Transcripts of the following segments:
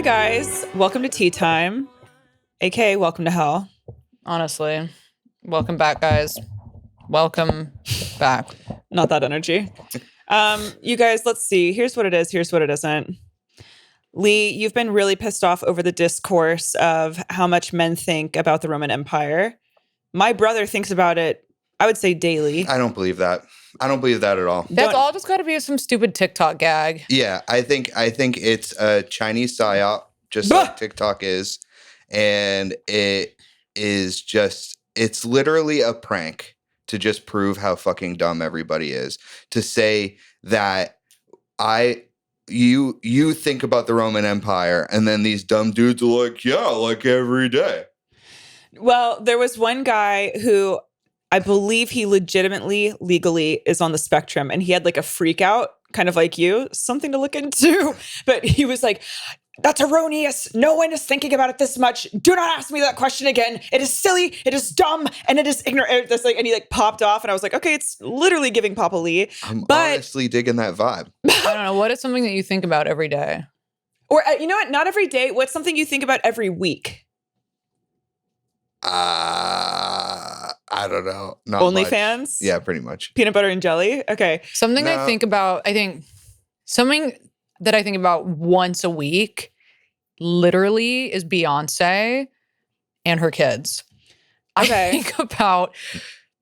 Hi guys, welcome to Tea Time, aka welcome to hell. Honestly, welcome back, guys. Welcome back. Not that energy. You guys, let's see. Here's what it is. Here's what it isn't. Lee, you've been really pissed off over the discourse of how much men think about the Roman Empire. My brother thinks about it, I would say, daily. I don't believe that. I don't believe that at all. That's all just got to be some stupid TikTok gag. Yeah, I think it's a Chinese psyop, just like TikTok is, and it's literally a prank to just prove how fucking dumb everybody is. To say that you think about the Roman Empire, and then these dumb dudes are like, yeah, like every day. Well, there was one guy who I believe he legitimately, legally is on the spectrum, and he had like a freak out, kind of like you, something to look into. But he was like, that's erroneous. No one is thinking about it this much. Do not ask me that question again. It is silly, it is dumb, and it is ignorant. And he like popped off, and I was like, okay, it's literally giving Papa Lee. I'm honestly digging that vibe. I don't know. What is something that you think about every day? Or you know what? Not every day. What's something you think about every week? I don't know. Not OnlyFans? Yeah, pretty much. Peanut butter and jelly? Okay. Something I think about once a week, literally, is Beyonce and her kids. Okay. I think about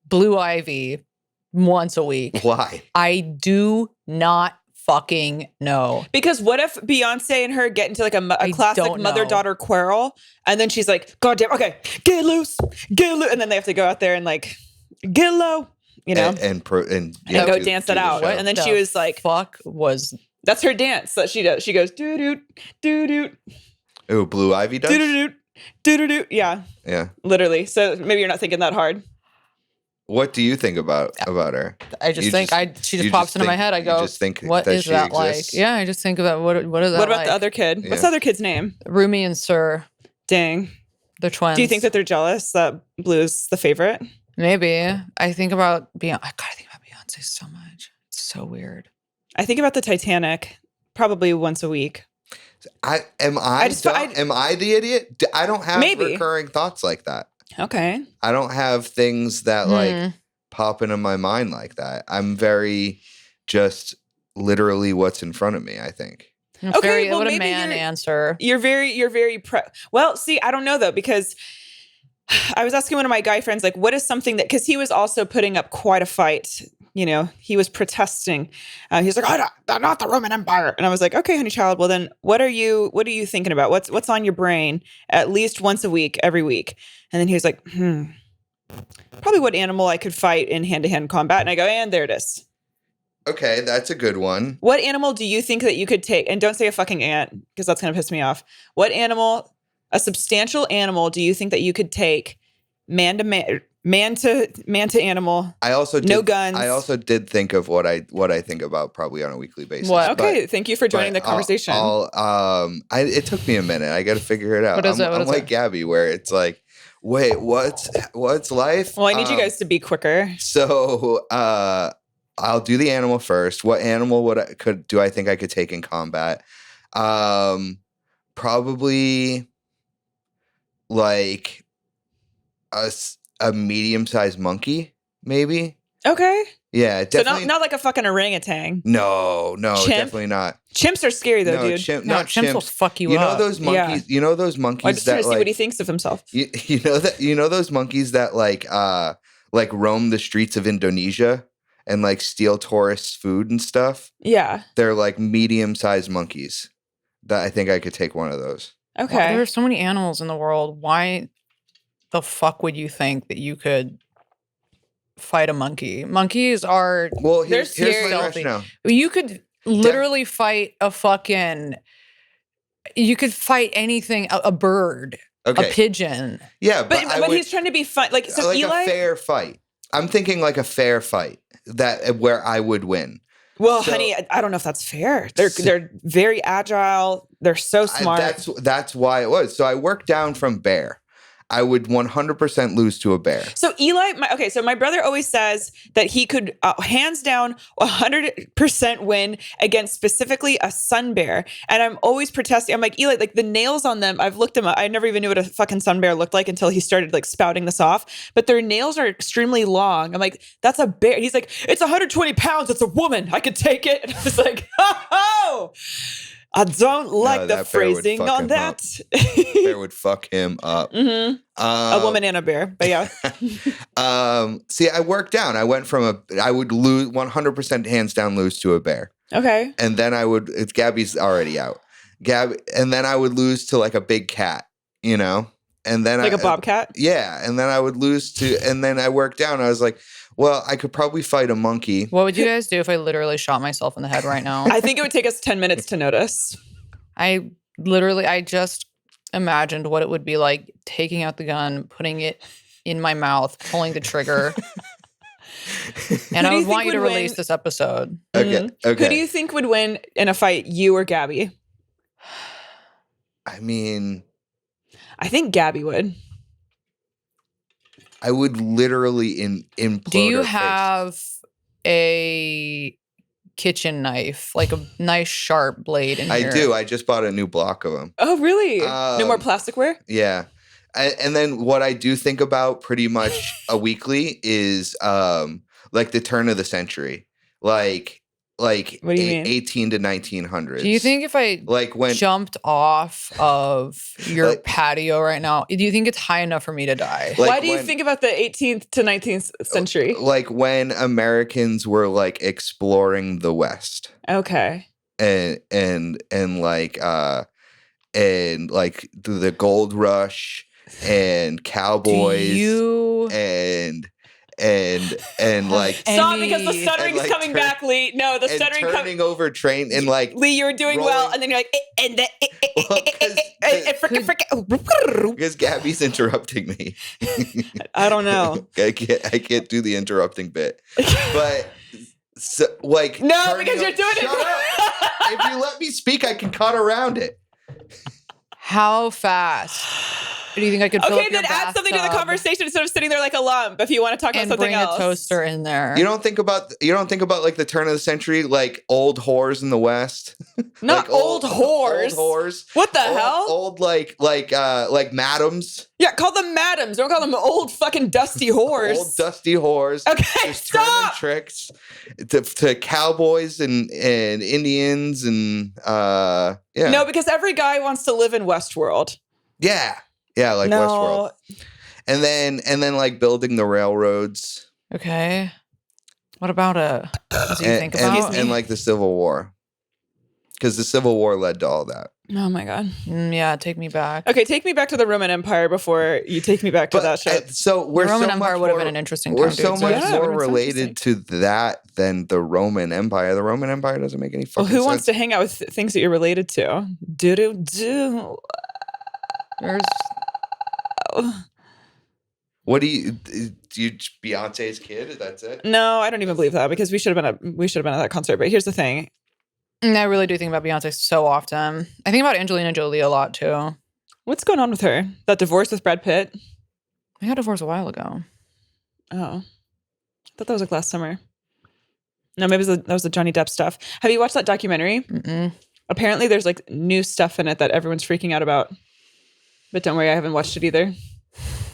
Blue Ivy once a week. Why? I do not fucking know. Because what if Beyonce and her get into like a classic mother-daughter quarrel, and then she's like, God damn, okay, get loose, and then they have to go out there and like get low, you know, and go dance it out. And then she was like, that's her dance that she does. She goes doo doo doo doo. Oh, Blue Ivy does? Doo doo doo doo doo. Yeah. Yeah. Literally. So maybe you're not thinking that hard. What do you think about her? I just think she just pops into my head. I go, what is that like? Yeah, I just think about what is that like? What about the other kid? Yeah. What's the other kid's name? Rumi and Sir. Dang. They're twins. Do you think that they're jealous that Blue's the favorite? Maybe. I think about Beyonce. I gotta think about Beyonce so much. It's so weird. I think about the Titanic probably once a week. Am I the idiot? I don't have recurring thoughts like that. Okay. I don't have things that like pop into my mind like that. I'm very just literally what's in front of me, I think. Okay, what a man answer. You're very well, see, I don't know though, because I was asking one of my guy friends, like, what is something that, because he was also putting up quite a fight. You know, he was protesting. He's like, oh, not the Roman Empire. And I was like, okay, honey child. Well, then what are you thinking about? What's on your brain at least once a week, every week? And then he was like, probably what animal I could fight in hand-to-hand combat. And I go, and there it is. Okay, that's a good one. What animal do you think that you could take? And don't say a fucking ant, because that's going to piss me off. What animal, a substantial animal, do you think that you could take man to animal? No guns. I also did think of what I think about probably on a weekly basis. What? Okay, thank you for joining the conversation. It took me a minute. I got to figure it out. I'm like Gabby, where it's like, wait, what's life? Well, I need you guys to be quicker. So, I'll do the animal first. What animal do I think I could take in combat? Probably like a medium-sized monkey, maybe. Okay. Yeah, definitely. So not like a fucking orangutan. No, definitely not. Chimps are scary though, dude. Chimps will fuck you up. You know those monkeys? Yeah. You know those monkeys I'm just trying to see what he thinks of himself. You know those monkeys that like roam the streets of Indonesia and like steal tourists' food and stuff? Yeah. They're like medium-sized monkeys. That I think I could take one of those. Okay. Well, there are so many animals in the world. Why the fuck would you think that you could fight a monkey? Monkeys are here's my rationale. You could literally fight you could fight anything, a bird, a pigeon. Yeah, but he's trying to be fun. Like, so like Eli? A fair fight. I'm thinking like a fair fight where I would win. Well, honey, I don't know if that's fair. They're very agile. They're so smart. That's why it was. So I worked down from bear. I would 100% lose to a bear. So Eli, so my brother always says that he could hands down 100% win against specifically a sun bear. And I'm always protesting. I'm like, Eli, like the nails on them, I've looked them up. I never even knew what a fucking sun bear looked like until he started like spouting this off. But their nails are extremely long. I'm like, that's a bear. He's like, it's 120 pounds. It's a woman. I could take it. And I was like, oh. I don't like the phrasing on that. Bear would fuck him up. Mm-hmm. A woman and a bear, but yeah. See, I worked down. I went from I would lose 100% hands down lose to a bear. Okay. And then Gabby's already out. And then I would lose to like a big cat, you know? And then like a bobcat? Yeah. And then I would lose and then I worked down. I was like, well, I could probably fight a monkey. What would you guys do if I literally shot myself in the head right now? I think it would take us 10 minutes to notice. I just imagined what it would be like taking out the gun, putting it in my mouth, pulling the trigger. And I would want you to release this episode. Okay. Okay. Who do you think would win in a fight, you or Gabby? I mean, I think Gabby would. I would literally implode. Do you her have a kitchen knife, like a nice sharp blade in here? I do. I just bought a new block of them. Oh, really? No more plasticware? Yeah. And then what I do think about pretty much a weekly is like the turn of the century. Like what do you mean? 18 to 1900s. Do you think if I jumped off of your patio right now, do you think it's high enough for me to die? Why do you think about the 18th to 19th century? Like when Americans were like exploring the West. Okay. And like the gold rush and cowboys and like stop because the stuttering's like coming back, Lee. No, the stuttering turning over train and like Lee, you were doing well, and then you're like because Gabby's interrupting me. I don't know. I can't do the interrupting bit, but so, like no, because you're doing it. If you let me speak, I can cut around it. How fast? Do you think I could fill up your then add something to the conversation instead of sitting there like a lump if you want to talk about something else. And bring a toaster in there. You don't think about like the turn of the century, like old whores in the West? Not like old whores. Old whores. What the hell? Old like madams. Yeah, call them madams. Don't call them old fucking dusty whores. Old dusty whores. Okay, stop. Turning tricks to cowboys and Indians and yeah. No, because every guy wants to live in Westworld. Yeah. Yeah, like Westworld. And then like building the railroads. Okay. What about what do you think about? And like the Civil War. Because the Civil War led to all that. Oh my God. Yeah, take me back. Okay, take me back to the Roman Empire before you take me back to that shit. So the Roman Empire would have been an interesting time. We're so much more related to that than the Roman Empire. The Roman Empire doesn't make any fucking sense. Well, who wants to hang out with things that you're related to? Do. There's... What do you Beyonce's kid? That's it? No, I don't even believe that because we should have been at that concert. But here's the thing. I really do think about Beyonce so often. I think about Angelina Jolie a lot too. What's going on with her? That divorce with Brad Pitt? I got divorced a while ago. Oh. I thought that was like last summer. No, maybe that was the Johnny Depp stuff. Have you watched that documentary? Mm-mm. Apparently there's like new stuff in it that everyone's freaking out about. But don't worry, I haven't watched it either.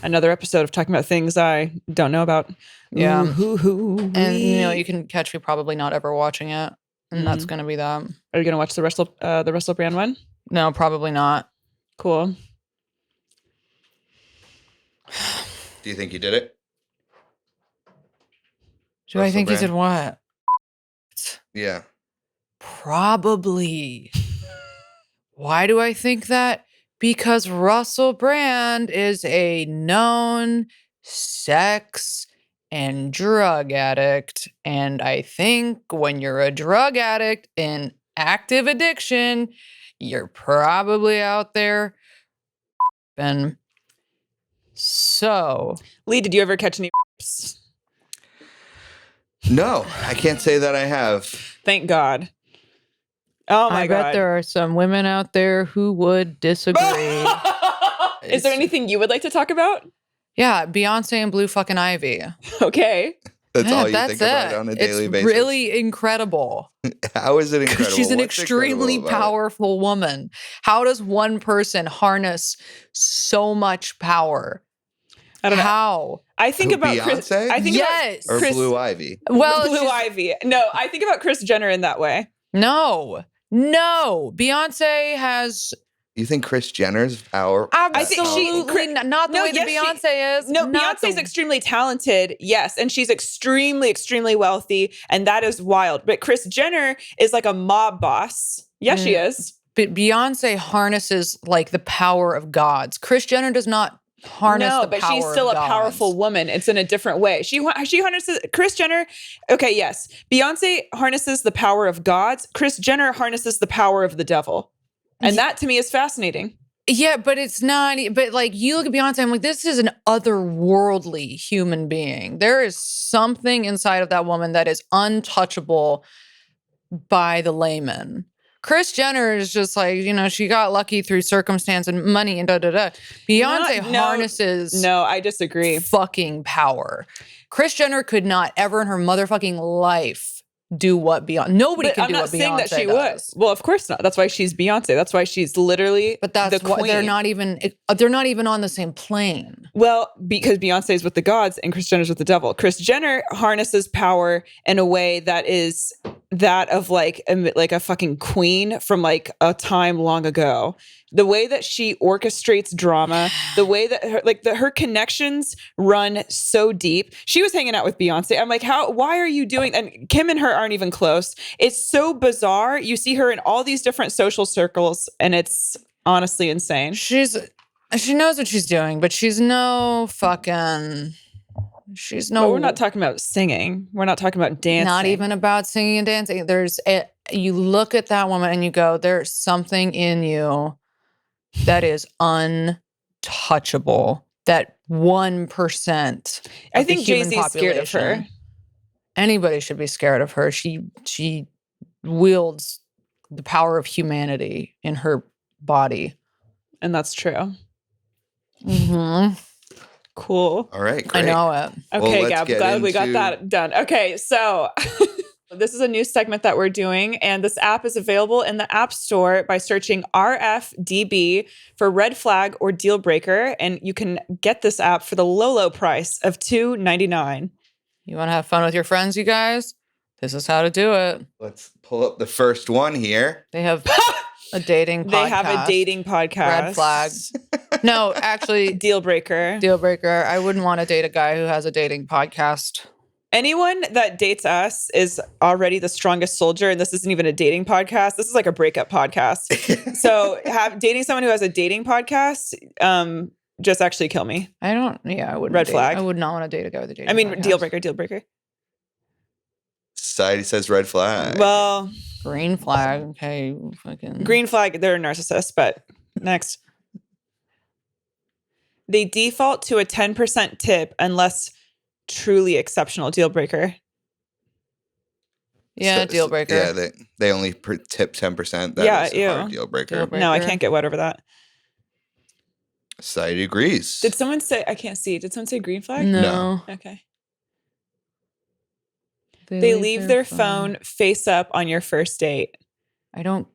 Another episode of talking about things I don't know about. Yeah. And you can catch me probably not ever watching it. And that's going to be that. Are you going to watch the Russell Brand one? No, probably not. Cool. Do you think he did it? Do I think he did what? Yeah. Probably. Why do I think that? Because Russell Brand is a known sex and drug addict. And I think when you're a drug addict in active addiction, you're probably out there. And so. Lee, did you ever catch any? No, I can't say that I have. Thank God. Oh my God. I bet there are some women out there who would disagree. Is there anything you would like to talk about? Yeah, Beyonce and Blue fucking Ivy. Okay. That's Yeah, all you think about on a daily basis. It's really incredible. How is it incredible? She's an What's extremely incredible about it? powerful woman. How does one person harness so much power? I don't know. How? I think Who, about Chris. Beyonce? I think Yes. Or Chris, Blue Ivy? Well, Blue she's- Ivy. No, I think about Kris Jenner in that way. no. Beyonce has You think Kris Jenner's power? I think she- absolutely not the No, way that yes, she- Beyonce is. No, Not Beyonce's the- extremely talented, yes, and she's extremely, extremely wealthy, and that is wild. But Kris Jenner is like a mob boss. Yeah, she is. But Beyonce harnesses like the power of gods. Kris Jenner does not harness No, the but power she's still of a powerful gods. woman. It's in a different way. She harnesses Kris Jenner. Okay, yes, Beyonce harnesses the power of gods. Kris Jenner harnesses the power of the devil, and that to me is fascinating. Yeah, but it's not. But like you look at Beyonce, I'm like, this is an otherworldly human being. There is something inside of that woman that is untouchable by the layman. Kris Jenner is just like, she got lucky through circumstance and money and da-da-da. Beyonce harnesses No, I disagree. fucking power. Kris Jenner could not ever in her motherfucking life do what Beyonce. Nobody But can I'm do not what saying Beyonce that she does. would. Well, of course not. That's why she's Beyonce. That's why she's literally But that's the what queen. they're not even on the same plane. Well, because Beyonce's with the gods and Kris Jenner's with the devil. Kris Jenner harnesses power in a way that is that of like a fucking queen from like a time long ago. The way that she orchestrates drama, the way that her connections run so deep. She was hanging out with Beyonce. I'm like, why are you doing? And Kim and her aren't even close. It's so bizarre. You see her in all these different social circles, and it's honestly insane. She knows what she's doing, but she's no. But we're not talking about singing. We're not talking about dancing. Not even about singing and dancing. You look at that woman and you go, there's something in you that is untouchable. That 1%. I think Jay-Z's scared of her. Anybody should be scared of her. She wields the power of humanity in her body. And that's true. Mm-hmm. Cool. All right, I great. know it. Okay, let's Gab, get glad we got into- that done. Okay, so this is a new segment that we're doing, and this app is available in the App Store by searching RFDB for red flag or deal breaker, and you can get this app for the low price of $2.99. You want to have fun with your friends, you guys? This is how to do it. Let's pull up the first one here. They have a dating podcast. They have a dating podcast. Red flag. No, actually, Deal breaker. deal breaker. I wouldn't want to date a guy who has a dating podcast. Anyone that dates us is already the strongest soldier, and this isn't even a dating podcast. This is like a breakup podcast. So dating someone who has a dating podcast, just actually kill me. I wouldn't. Red flag. I would not want to date a guy with a dating I mean, podcast. deal breaker. Society says red flag. Well, Green flag. Okay. Fucking. green flag, they're a narcissist, but next. They default to a 10% tip unless truly exceptional. Deal breaker. Yeah, So- deal breaker. Yeah, they only tip 10%. That Yeah, is a ew. hard deal breaker. Deal breaker. No, I can't get wet over that. Society agrees. Did someone say, I can't see. Did someone say green flag? No. Okay. They leave their phone face up on your first date. I don't.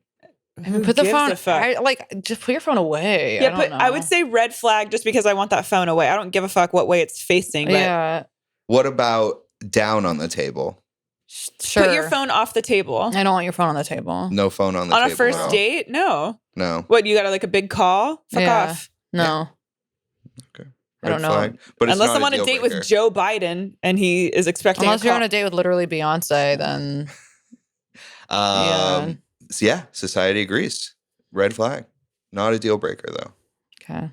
I Who mean, put the gives phone. a fuck? Just put your phone away. Yeah, I but don't I would know. say red flag just because I want that phone away. I don't give a fuck what way it's facing. But Yeah. What about down on the table? Sure. put your phone off the table. I don't want your phone on the table. No phone on the On table. a first at all? date? No. No. What, you got like a big call? Fuck Yeah. off. No. Okay. I don't know. But it's Unless not I'm on a deal date breaker. with Joe Biden and he is expecting Unless a you're call. on a date with literally Beyonce, then yeah. So yeah, society agrees. Red flag. Not a deal breaker though. Okay.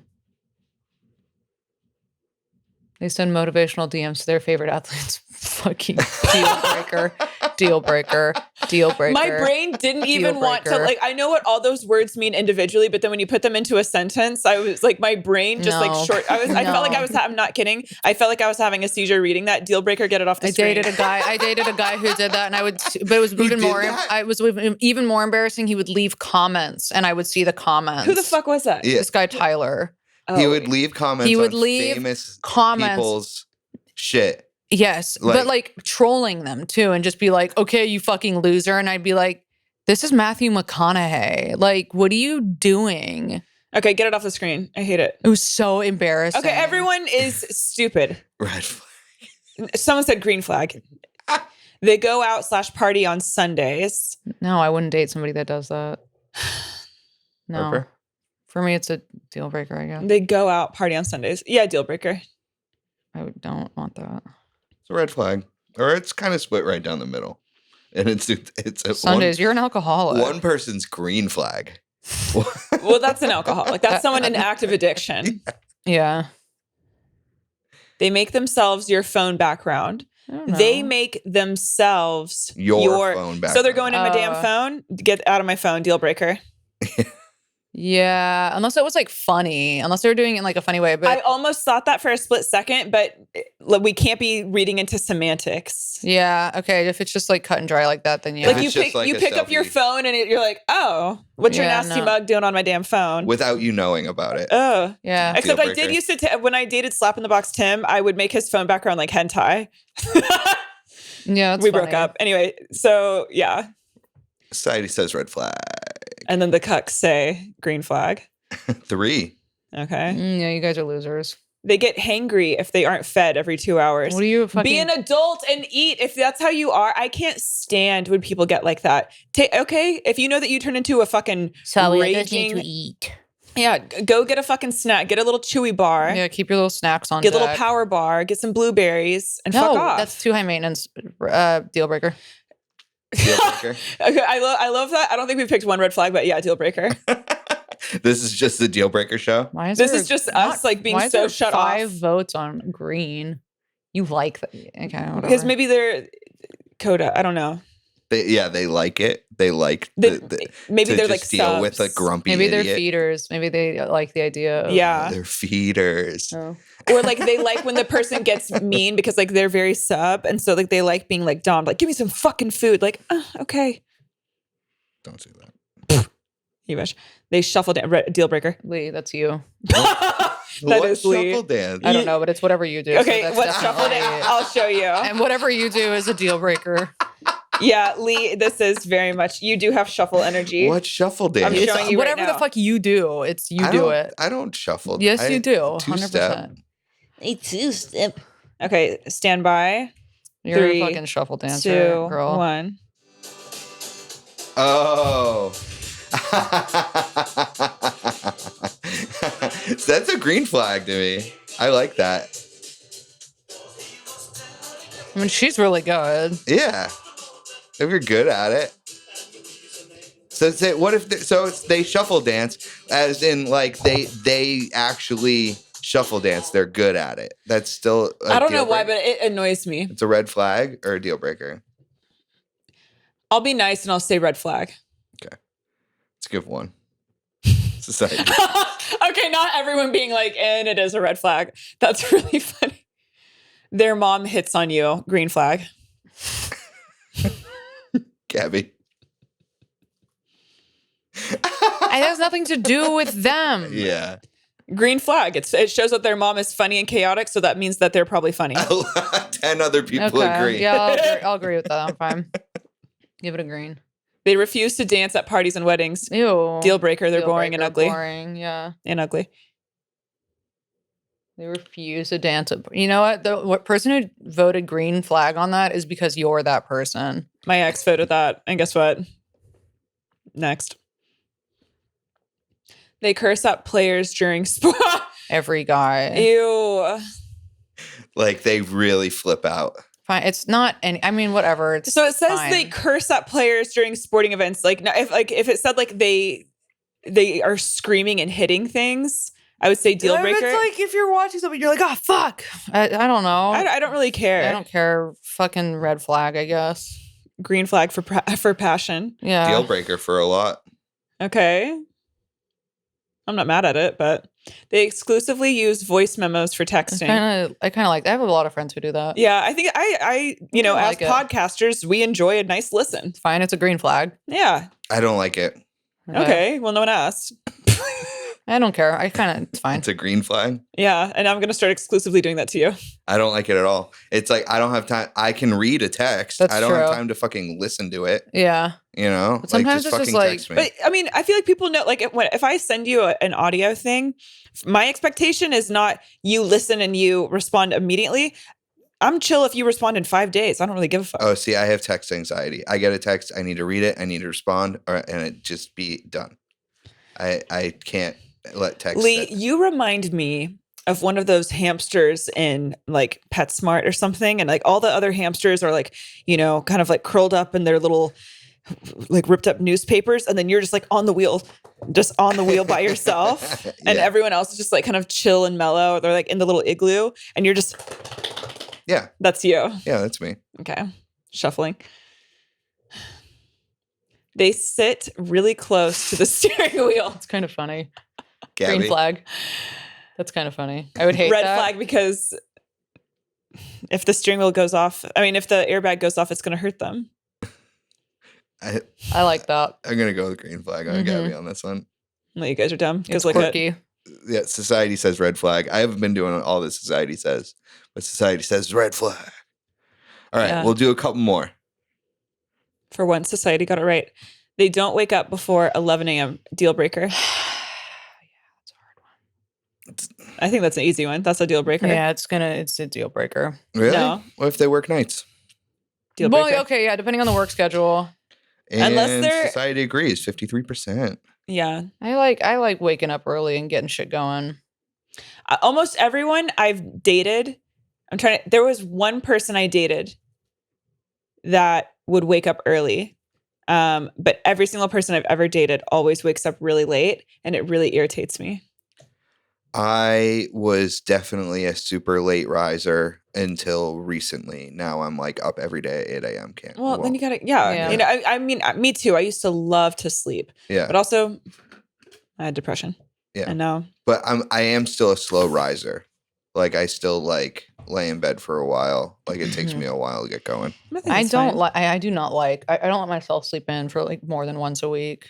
They send motivational DMs to their favorite athletes. Fucking deal breaker. Deal breaker. Deal breaker. My brain didn't even Deal want to, breaker. like, I know what all those words mean individually, but then when you put them into a sentence, I was like, my brain just like No. short. I felt like No. I'm not kidding. I felt like I was having a seizure reading that. Deal breaker, get it off the I screen. dated a guy who did that, and I would, but it was Who even did more. that? I was even more embarrassing. He would leave comments, and I would see the comments. Who the fuck was that? Yeah. This guy Tyler. He would leave comments would on leave famous comments. people's shit. Yes, but like trolling them too, and just be like, "Okay, you fucking loser," and I'd be like, "This is Matthew McConaughey. Like, what are you doing?" Okay, get it off the screen. I hate it. It was so embarrassing. Okay, everyone is stupid. Red flag. Someone said green flag. They go out / party on Sundays. No, I wouldn't date somebody that does that. No. Harper? For me, it's a deal breaker, I guess. They go out party on Sundays. Yeah, deal breaker. I don't want that. It's a red flag. Or it's kind of split right down the middle. And it's a Sundays, you're an alcoholic. one person's green flag. Well, that's an alcoholic. That's someone in active addiction. Yeah. They make themselves your phone background. I don't know. They make themselves Your phone background. So they're going in my damn phone. Get out of my phone. Deal breaker. Yeah, unless it was like funny, unless they were doing it in like a funny way. But I almost thought that for a split second, but we can't be reading into semantics. yeah, okay. If it's just like cut and dry like that, then yeah. Like If you it's just pick, like you a pick up your selfie. phone and you're like, oh, what's your Yeah, nasty no. mug doing on my damn phone? Without you knowing about it. Oh, yeah. except I Deal did breaker. used to when I dated Slap in the Box Tim, I would make his phone background like hentai. Yeah, that's We broke funny. up anyway. So yeah, Society says red flag. and then the cucks say green flag. 3. Okay, Yeah, you guys are losers. they get hangry if they aren't fed every 2 hours. What are you fucking? Be an adult and eat if that's how you are. I can't stand when people get like that. Okay, if you know that you turn into a fucking raging, eat. yeah, go get a fucking snack. Get a little chewy bar. Yeah, keep your little snacks on. Get a little deck. power bar. Get some blueberries and No, fuck off. that's too high maintenance. Deal breaker. Deal breaker. Okay, I love that. I don't think we picked one red flag, but yeah, deal breaker. This is just the deal breaker show. Why is This there is just not- us, like, being why is so there shut 5 off? votes on green. You like that? Okay, whatever. Because maybe they're Coda. I don't know. They like it. They like Maybe to they're just like deal with a subs. grumpy maybe they're idiot. feeders. Maybe they like the idea. Of, Yeah. They're feeders. Oh. Or like they like when the person gets mean because like they're very sub, and so like they like being like Dom, like give me some fucking food. Like okay, Don't say that. you wish they shuffle down deal breaker. Lee, that's you. That What is Lee. shuffle dance? I don't know, but it's whatever you do. Okay, so that's what's shuffle definitely- down? I'll show you. And whatever you do is a deal breaker. Yeah, Lee, this is very much you do have shuffle energy. What shuffle dance? I'm It's showing you right whatever the now. fuck you do, it's you I do don't- it. I don't shuffle. Yes, I you do. two-step. 100%. A 2-step. Okay, stand by. You're 3, a fucking shuffle dancer, 2, girl. 1. Oh. That's a green flag to me. I like that. I mean, she's really good. Yeah. If you're good at it. So say, what if they shuffle dance as in like they actually shuffle dance. They're good at it. That's still a I don't know deal why, breaker? but it annoys me. It's a red flag or a deal breaker. I'll be nice and I'll say red flag. Let's give one. Society. Okay, not everyone being like, and it is a red flag. That's really funny. Their mom hits on you, green flag. Gabby. It has nothing to do with them. Yeah. Green flag. It shows that their mom is funny and chaotic, so that means that they're probably funny. 10 other people Okay. agree. Yeah, I'll agree with that. I'm fine. Give it a green. They refuse to dance at parties and weddings. Ew. Deal breaker. They're Deal boring and breaker, ugly. Boring, yeah. And ugly. They refuse to dance. You know what? The person who voted green flag on that is because you're that person. My ex voted that. And guess what? Next. They curse at players during sport. Every guy. Ew. Like they really flip out. Fine. It's not any. I mean, whatever. It's So it says fine. they curse at players during sporting events. Like if it said like they are screaming and hitting things, I would say deal breaker. It's like if you're watching something, you're like, oh fuck. I don't know. I don't really care. I don't care. Fucking red flag, I guess. Green flag for passion. Yeah. Deal breaker for a lot. Okay. I'm not mad at it, but they exclusively use voice memos for texting. I kind of like. I have a lot of friends who do that. Yeah, I think I as like it. podcasters, we enjoy a nice listen. Fine. It's a green flag. Yeah. I don't like it. Okay. Well, no one asked. I don't care. It's fine. It's a green flag. Yeah, and I'm gonna start exclusively doing that to you. I don't like it at all. It's like I don't have time. I can read a text. That's I don't have true. time to fucking listen to it. Yeah. You know, But sometimes just it's just fucking like- text me. But I mean, I feel like people know, like, if I send you an audio thing, my expectation is not you listen and you respond immediately. I'm chill if you respond in 5 days. I don't really give a fuck. Oh, see, I have text anxiety. I get a text, I need to read it, I need to respond, and it just be done. I can't let text. Lee, sit. you remind me of one of those hamsters in like PetSmart or something, and like all the other hamsters are like, kind of like curled up in their little like ripped up newspapers, and then you're just like on the wheel by yourself, and Yeah. everyone else is just like kind of chill and mellow. They're like in the little igloo, and you're just that's you. Yeah, that's me. Okay, shuffling. They sit really close to the steering wheel. It's kind of funny. Gabby. Green flag. That's kind of funny. I would hate Red that. flag, because if the steering wheel goes off, if the airbag goes off, it's going to hurt them. I like that. I'm gonna go with green flag on Gabby on this one. No, you guys are dumb. It's Because look at quirky. Yeah, society says red flag. I haven't been doing all that society says, but society says red flag. All right, Yeah. we'll do a couple more. for once, society got it right. They don't wake up before 11 a.m. Deal breaker. It's a hard one. I think that's an easy one. That's a deal breaker. Yeah, it's a deal breaker. Really? No. What if they work nights? Deal breaker. Well, okay, yeah, depending on the work schedule. And Unless they're- society agrees, 53%. Yeah. I like waking up early and getting shit going. Almost everyone I've dated, there was one person I dated that would wake up early. But every single person I've ever dated always wakes up really late, and it really irritates me. I was definitely a super late riser until recently. Now I'm like up every day at 8 a.m. Well, then you gotta, yeah. Yeah. I mean, me too. I used to love to sleep, yeah. but also I had depression. Yeah. And now, But I am still a slow riser. Like I still like lay in bed for a while. Like it takes me a while to get going. I think I it's don't fine. like. I do not like. I don't let myself sleep in for like more than once a week.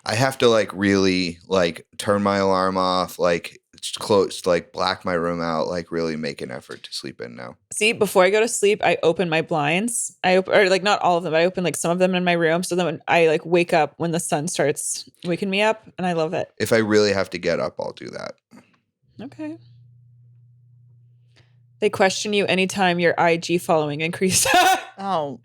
I have to like really like turn my alarm off, like close, like black my room out, like really make an effort to sleep in now. See, before I go to sleep, I open my blinds. Or like not all of them, but I open like some of them in my room. So then when I like wake up when the sun starts waking me up, and I love it. If I really have to get up, I'll do that. Okay. They question you anytime your IG following increase. Oh.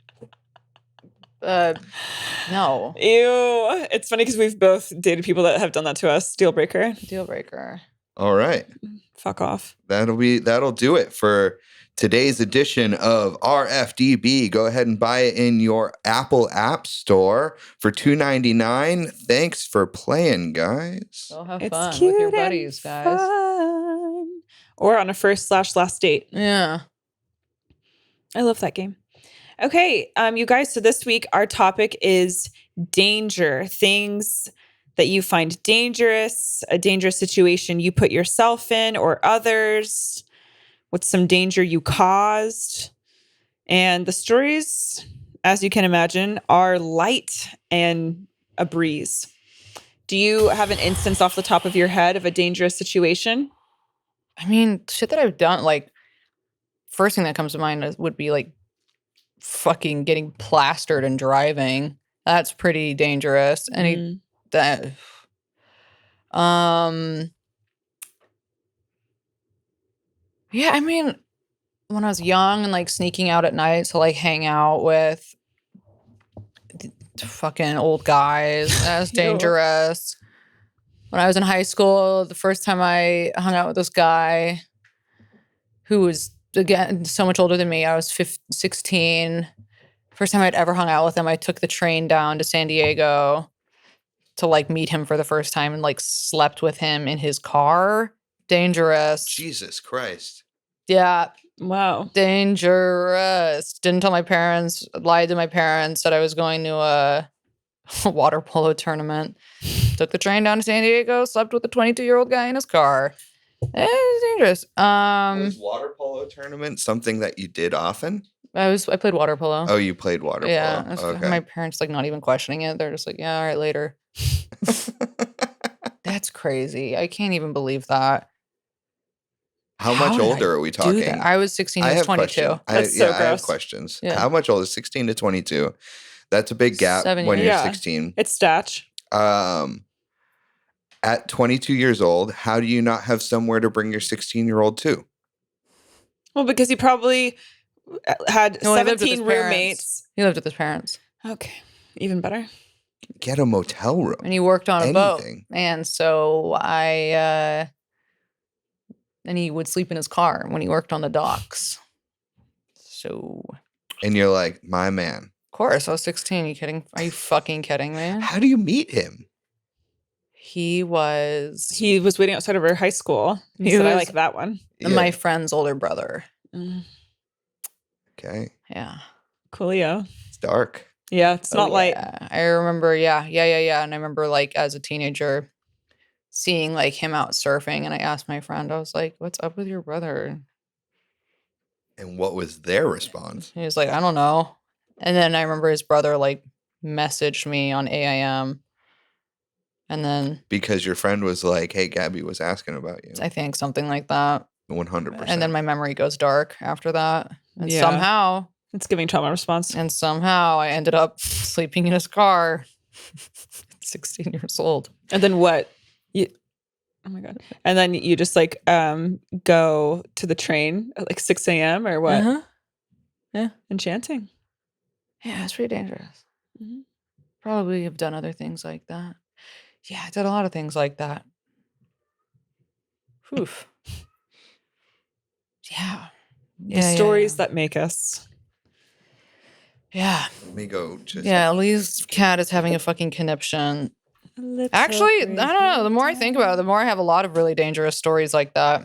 No. Ew. It's funny because we've both dated people that have done that to us. Deal breaker. Deal breaker. All right. Fuck off. That'll do it for today's edition of RFDB. Go ahead and buy it in your Apple App Store for $2.99. Thanks for playing, guys. Go have It's fun cute with your and buddies, guys. fun. Or on a first/last date. Yeah. I love that game. Okay, you guys, so this week our topic is danger. Things that you find dangerous, a dangerous situation you put yourself in or others. What's some danger you caused? And the stories, as you can imagine, are light and a breeze. Do you have an instance off the top of your head of a dangerous situation? I mean, shit that I've done, like, first thing that comes to mind would be like fucking getting plastered and driving. That's pretty dangerous. Mm. That yeah, I mean, when I was young and like sneaking out at night to like hang out with fucking old guys, that's Ew. dangerous. When I was in high school, the first time I hung out with this guy who was, again, so much older than me, I was 16. First time I'd ever hung out with him, I took the train down to San Diego to like meet him for the first time and like slept with him in his car. Dangerous. Jesus Christ. Yeah, Wow. dangerous. Didn't tell my parents, lied to my parents, said I was going to a water polo tournament. Took the train down to San Diego, slept with a 22-year-old guy in his car. It's dangerous. Was water polo tournament something that you did often? I played water polo. Oh, you played water Yeah, polo. that's- Okay. my parents like not even questioning it. They're just like, yeah, all right, later. crazy. I can't even believe that. How much did I older are we do talking? that? I was 16. I He was have 22. questions. That's so I have gross. questions. Yeah. How much older? 16 to 22. That's a big gap 7 when years. you're Yeah. 16. It's Statch. At 22 years old, how do you not have somewhere to bring your 16-year-old to? Well, because he probably had No, he lived with his 17 parents. roommates. He lived with his parents. Okay. Even better. Get a motel room. And he worked on a boat. Anything. And so and he would sleep in his car when he worked on the docks. So, And you're like, my man. of course, I was 16. Are you kidding? Are you fucking kidding me? How do you meet him? He was He was waiting outside of her high school. He He said, I was- like that one. my friend's older brother. Mm, Okay. Yeah. coolio. It's dark. Yeah, it's not light. Yeah. I remember, yeah. And I remember like as a teenager seeing like him out surfing, and I asked my friend, I was like, what's up with your brother? And what was their response? He was like, I don't know. And then I remember his brother like messaged me on AIM. And then Because your friend was like, hey, Gabby was asking about you. I think something like that. 100%. And then my memory goes dark after that. And Yeah. somehow It's giving trauma response. I ended up sleeping in his car. 16 years old. And then what? Oh my God. And then you just like go to the train at like 6 a.m. or what? Uh-huh. Enchanting. Yeah, it's pretty dangerous. Mhm. Probably have done other things like that. Yeah, I did a lot of things like that. Oof. Yeah. The stories that make us. Yeah. Let me go just. Yeah, Lee's cat is having a fucking conniption. Lips Actually, I up, don't know. The more I think about it, the more I have a lot of really dangerous stories like that.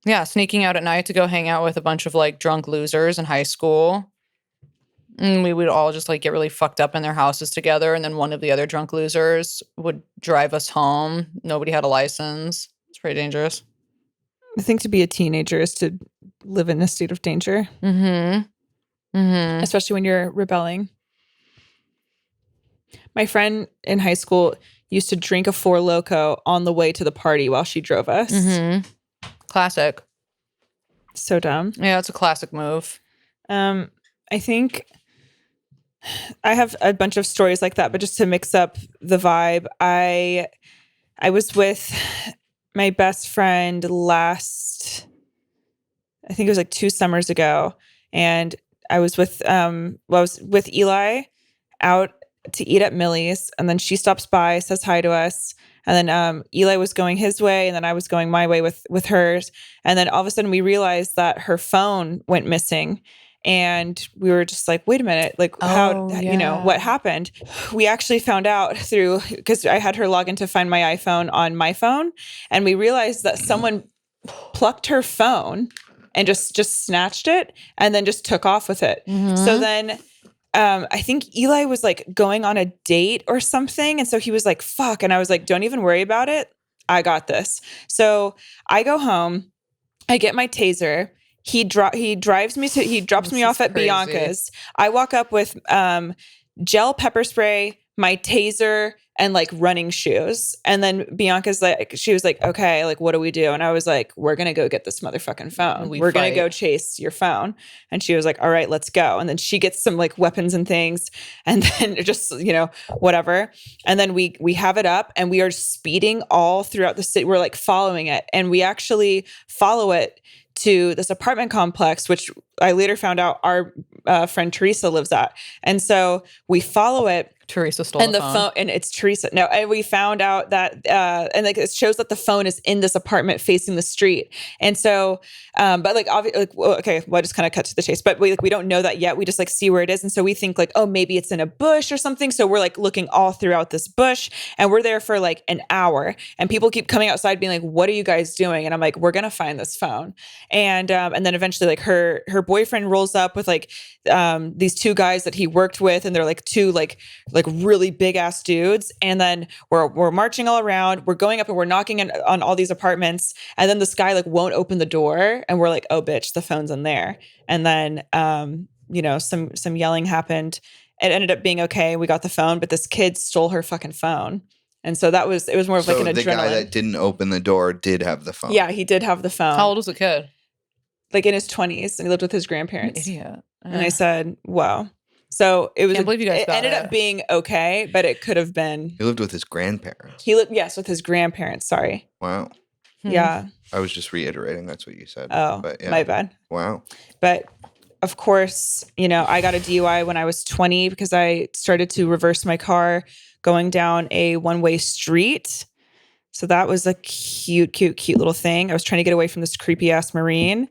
Yeah, sneaking out at night to go hang out with a bunch of like drunk losers in high school. And we would all just like get really fucked up in their houses together. And then one of the other drunk losers would drive us home. Nobody had a license. It's pretty dangerous. I think to be a teenager is to live in a state of danger, especially when you're rebelling. My friend in high school used to drink a Four Loko on the way to the party while she drove us. Classic. So dumb. Yeah, it's a classic move. I think I have a bunch of stories like that, but just to mix up the vibe, I was with my best friend I think it was like 2 summers ago, and I was with Eli out to eat at Millie's, and then she stops by, says hi to us, and then Eli was going his way, and then I was going my way with hers, and then all of a sudden we realized that her phone went missing. And we were just like, wait a minute, like what happened? We actually found out because I had her log in to find my iPhone on my phone. And we realized that someone plucked her phone and just snatched it and then just took off with it. So then I think Eli was like going on a date or something. And so he was like, fuck. And I was like, don't even worry about it. I got this. So I go home, I get my taser. He drops me off at crazy. Bianca's. I walk up with gel pepper spray, my taser, and like running shoes. And then Bianca's like, she was like, okay, like, what do we do? And I was like, we're going to go get this motherfucking phone. We're going to go chase your phone. And she was like, all right, let's go. And then she gets some like weapons and things. And then just, whatever. And then we have it up and we are speeding all throughout the city. We're like following it. And we actually follow it to this apartment complex, which I later found out our friend Teresa lives at. And so we follow it. Teresa stole and the phone. And it's Teresa. No, and we found out that, and like it shows that the phone is in this apartment facing the street. And so, but like, obviously, okay, well, I just kind of cut to the chase, but we don't know that yet. We just like see where it is. And so we think like, oh, maybe it's in a bush or something. So we're like looking all throughout this bush, and we're there for like an hour, and people keep coming outside being like, what are you guys doing? And I'm like, we're going to find this phone. And then eventually like her boyfriend rolls up with like, these 2 guys that he worked with. And they're like 2 like really big ass dudes. And then we're marching all around. We're going up and we're knocking on all these apartments. And then this guy like won't open the door. And we're like, oh bitch, the phone's in there. And then, some yelling happened. it ended up being okay. We got the phone, but this kid stole her fucking phone. And so it was more of like So an the guy adrenaline. that didn't open the door did have the phone. Yeah, he did have the phone. How old was the kid? Like in his 20s, and he lived with his grandparents. Idiot. And I said, wow. So it was, Can't believe you guys it got ended it. up being okay, but it could have been. He lived with his grandparents. He lived, yes, with his grandparents. Sorry. Wow. Yeah. I was just reiterating that's what you said. Oh, but yeah. my bad. Wow. But of course, I got a DUI when I was 20 because I started to reverse my car going down a one-way street. So that was a cute little thing. I was trying to get away from this creepy ass Marine.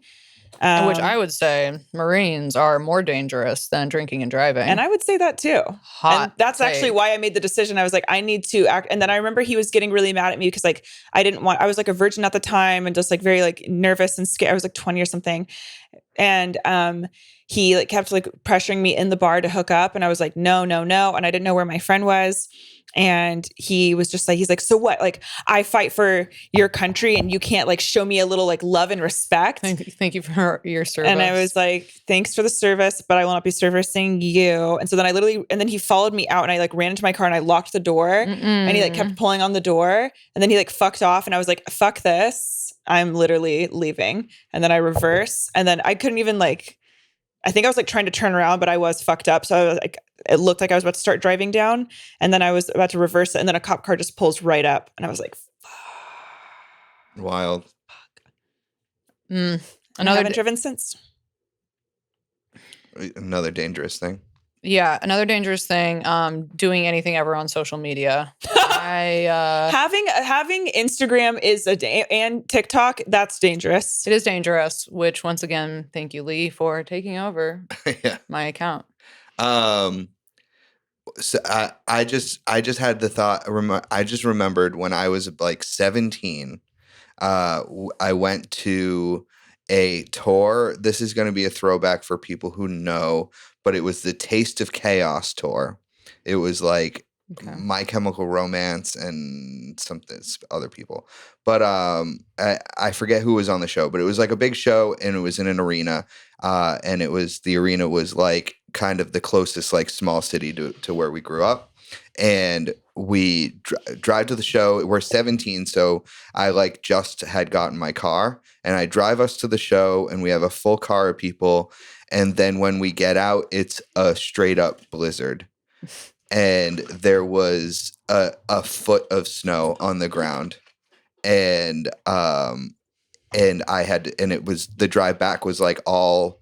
Which I would say Marines are more dangerous than drinking and driving. And I would say that too. Hot and that's take. actually why I made the decision. I was like, I need to act. And then I remember he was getting really mad at me because like I was like a virgin at the time and just like very like nervous and scared. I was like 20 or something. And he like kept like pressuring me in the bar to hook up. And I was like, no. And I didn't know where my friend was. And he was just like, he's like, so what? Like, I fight for your country and you can't like show me a little like love and respect. Thank you for your service. And I was like, thanks for the service, but I will not be servicing you. And so then and then he followed me out and I like ran into my car and I locked the door and he like kept pulling on the door and then he like fucked off and I was like, fuck this. I'm literally leaving. And then I reverse and then I couldn't even like, I think I was like trying to turn around, but I was fucked up. So I was like, it looked like I was about to start driving down and then I was about to reverse it. And then a cop car just pulls right up. And I was like, fuck. Wild. I haven't driven since. Another dangerous thing. Yeah, another dangerous thing. Doing anything ever on social media. Having Instagram is and TikTok, that's dangerous. It is dangerous. Which once again, thank you, Lee, for taking over Yeah. my account. So I just had the thought. I just remembered when I was like 17. I went to a tour. This is going to be a throwback for people who know, but it was the Taste of Chaos tour. It was like My Chemical Romance and something other people, but I forget who was on the show. But it was like a big show, and it was in an arena, and the arena was like kind of the closest like small city to where we grew up. And we drive to the show. We're 17, so I like just had gotten my car, and I drive us to the show, and we have a full car of people. And then when we get out, it's a straight up blizzard, and there was a foot of snow on the ground, and it was the drive back was like all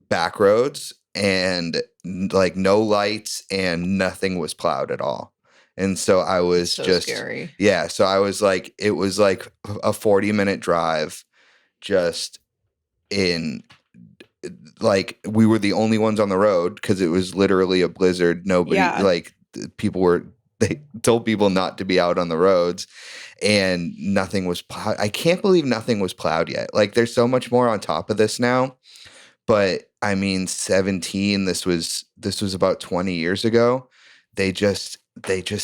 back roads. And like no lights and nothing was plowed at all. And so I was just scary. Yeah. So I was like, it was like a 40-minute drive just in like we were the only ones on the road because it was literally a blizzard. Nobody like they told people not to be out on the roads and nothing was plowed. I can't believe nothing was plowed yet. Like there's so much more on top of this now. But I mean, 17, this was about 20 years ago. They just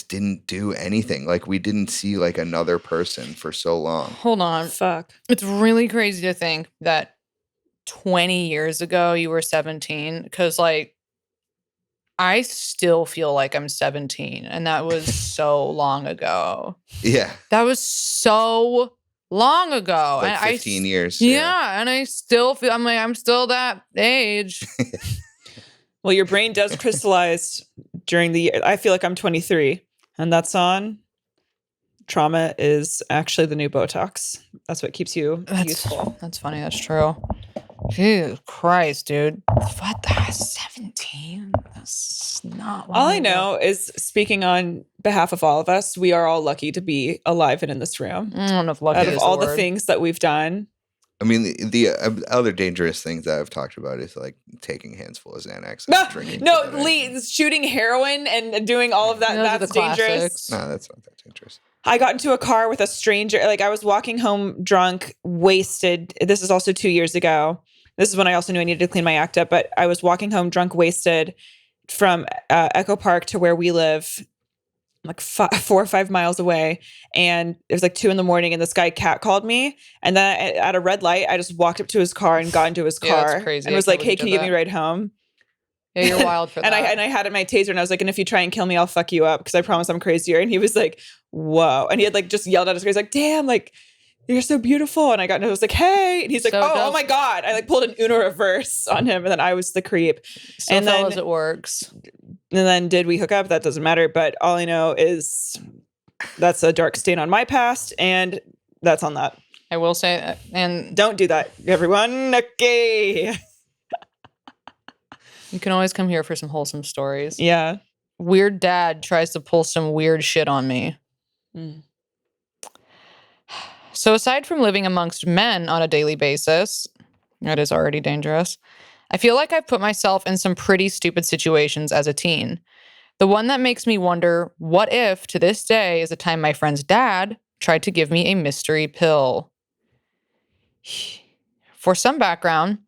didn't do anything. Like we didn't see like another person for so long. Hold on. Fuck. It's really crazy to think that 20 years ago you were 17 because like I still feel like I'm 17 and that was so long ago. Yeah. That was so long ago. Like and 15 years. Yeah, and I still feel I'm still that age. Well, your brain does crystallize during the year. I feel like I'm 23 and that's on. Trauma is actually the new Botox. That's what keeps you useful. That's funny. That's true. Jesus Christ, dude. What the 17? That's not long All I ago. know is, speaking on behalf of all of us, we are all lucky to be alive and in this room. I don't know if lucky Out is of all the word. things that we've done. I mean, the other dangerous things that I've talked about is like taking handsful of Xanax and drinking. No, together. Lee, shooting heroin and doing all of that, Those are that's the dangerous. classics. No, that's not that dangerous. I got into a car with a stranger. Like I was walking home drunk, wasted. This is also 2 years ago. This is when I also knew I needed to clean my act up. But I was walking home drunk, wasted from Echo Park to where we live, like 4 or 5 miles away. And it was like 2 a.m. and this guy catcalled me. And then at a red light, I just walked up to his car and got into his Yeah, that's car crazy. and I was can't like, believe hey, you can did you give me that. a ride home? Yeah, you're wild for that. And I had it in my taser and I was like, and if you try and kill me, I'll fuck you up because I promise I'm crazier. And he was like, whoa. And he had like just yelled at us. He's like, damn, like, you're so beautiful. And I was like, hey. And he's like, oh my God. I like pulled an Uno reverse on him and then I was the creep. So and fellas, it works. And then did we hook up? That doesn't matter. But all I know is that's a dark stain on my past and that's on that. I will say that. And don't do that, everyone. Okay. You can always come here for some wholesome stories. Yeah. Weird dad tries to pull some weird shit on me. So aside from living amongst men on a daily basis, that is already dangerous, I feel like I've put myself in some pretty stupid situations as a teen. The one that makes me wonder, what if to this day is a time my friend's dad tried to give me a mystery pill? For some background,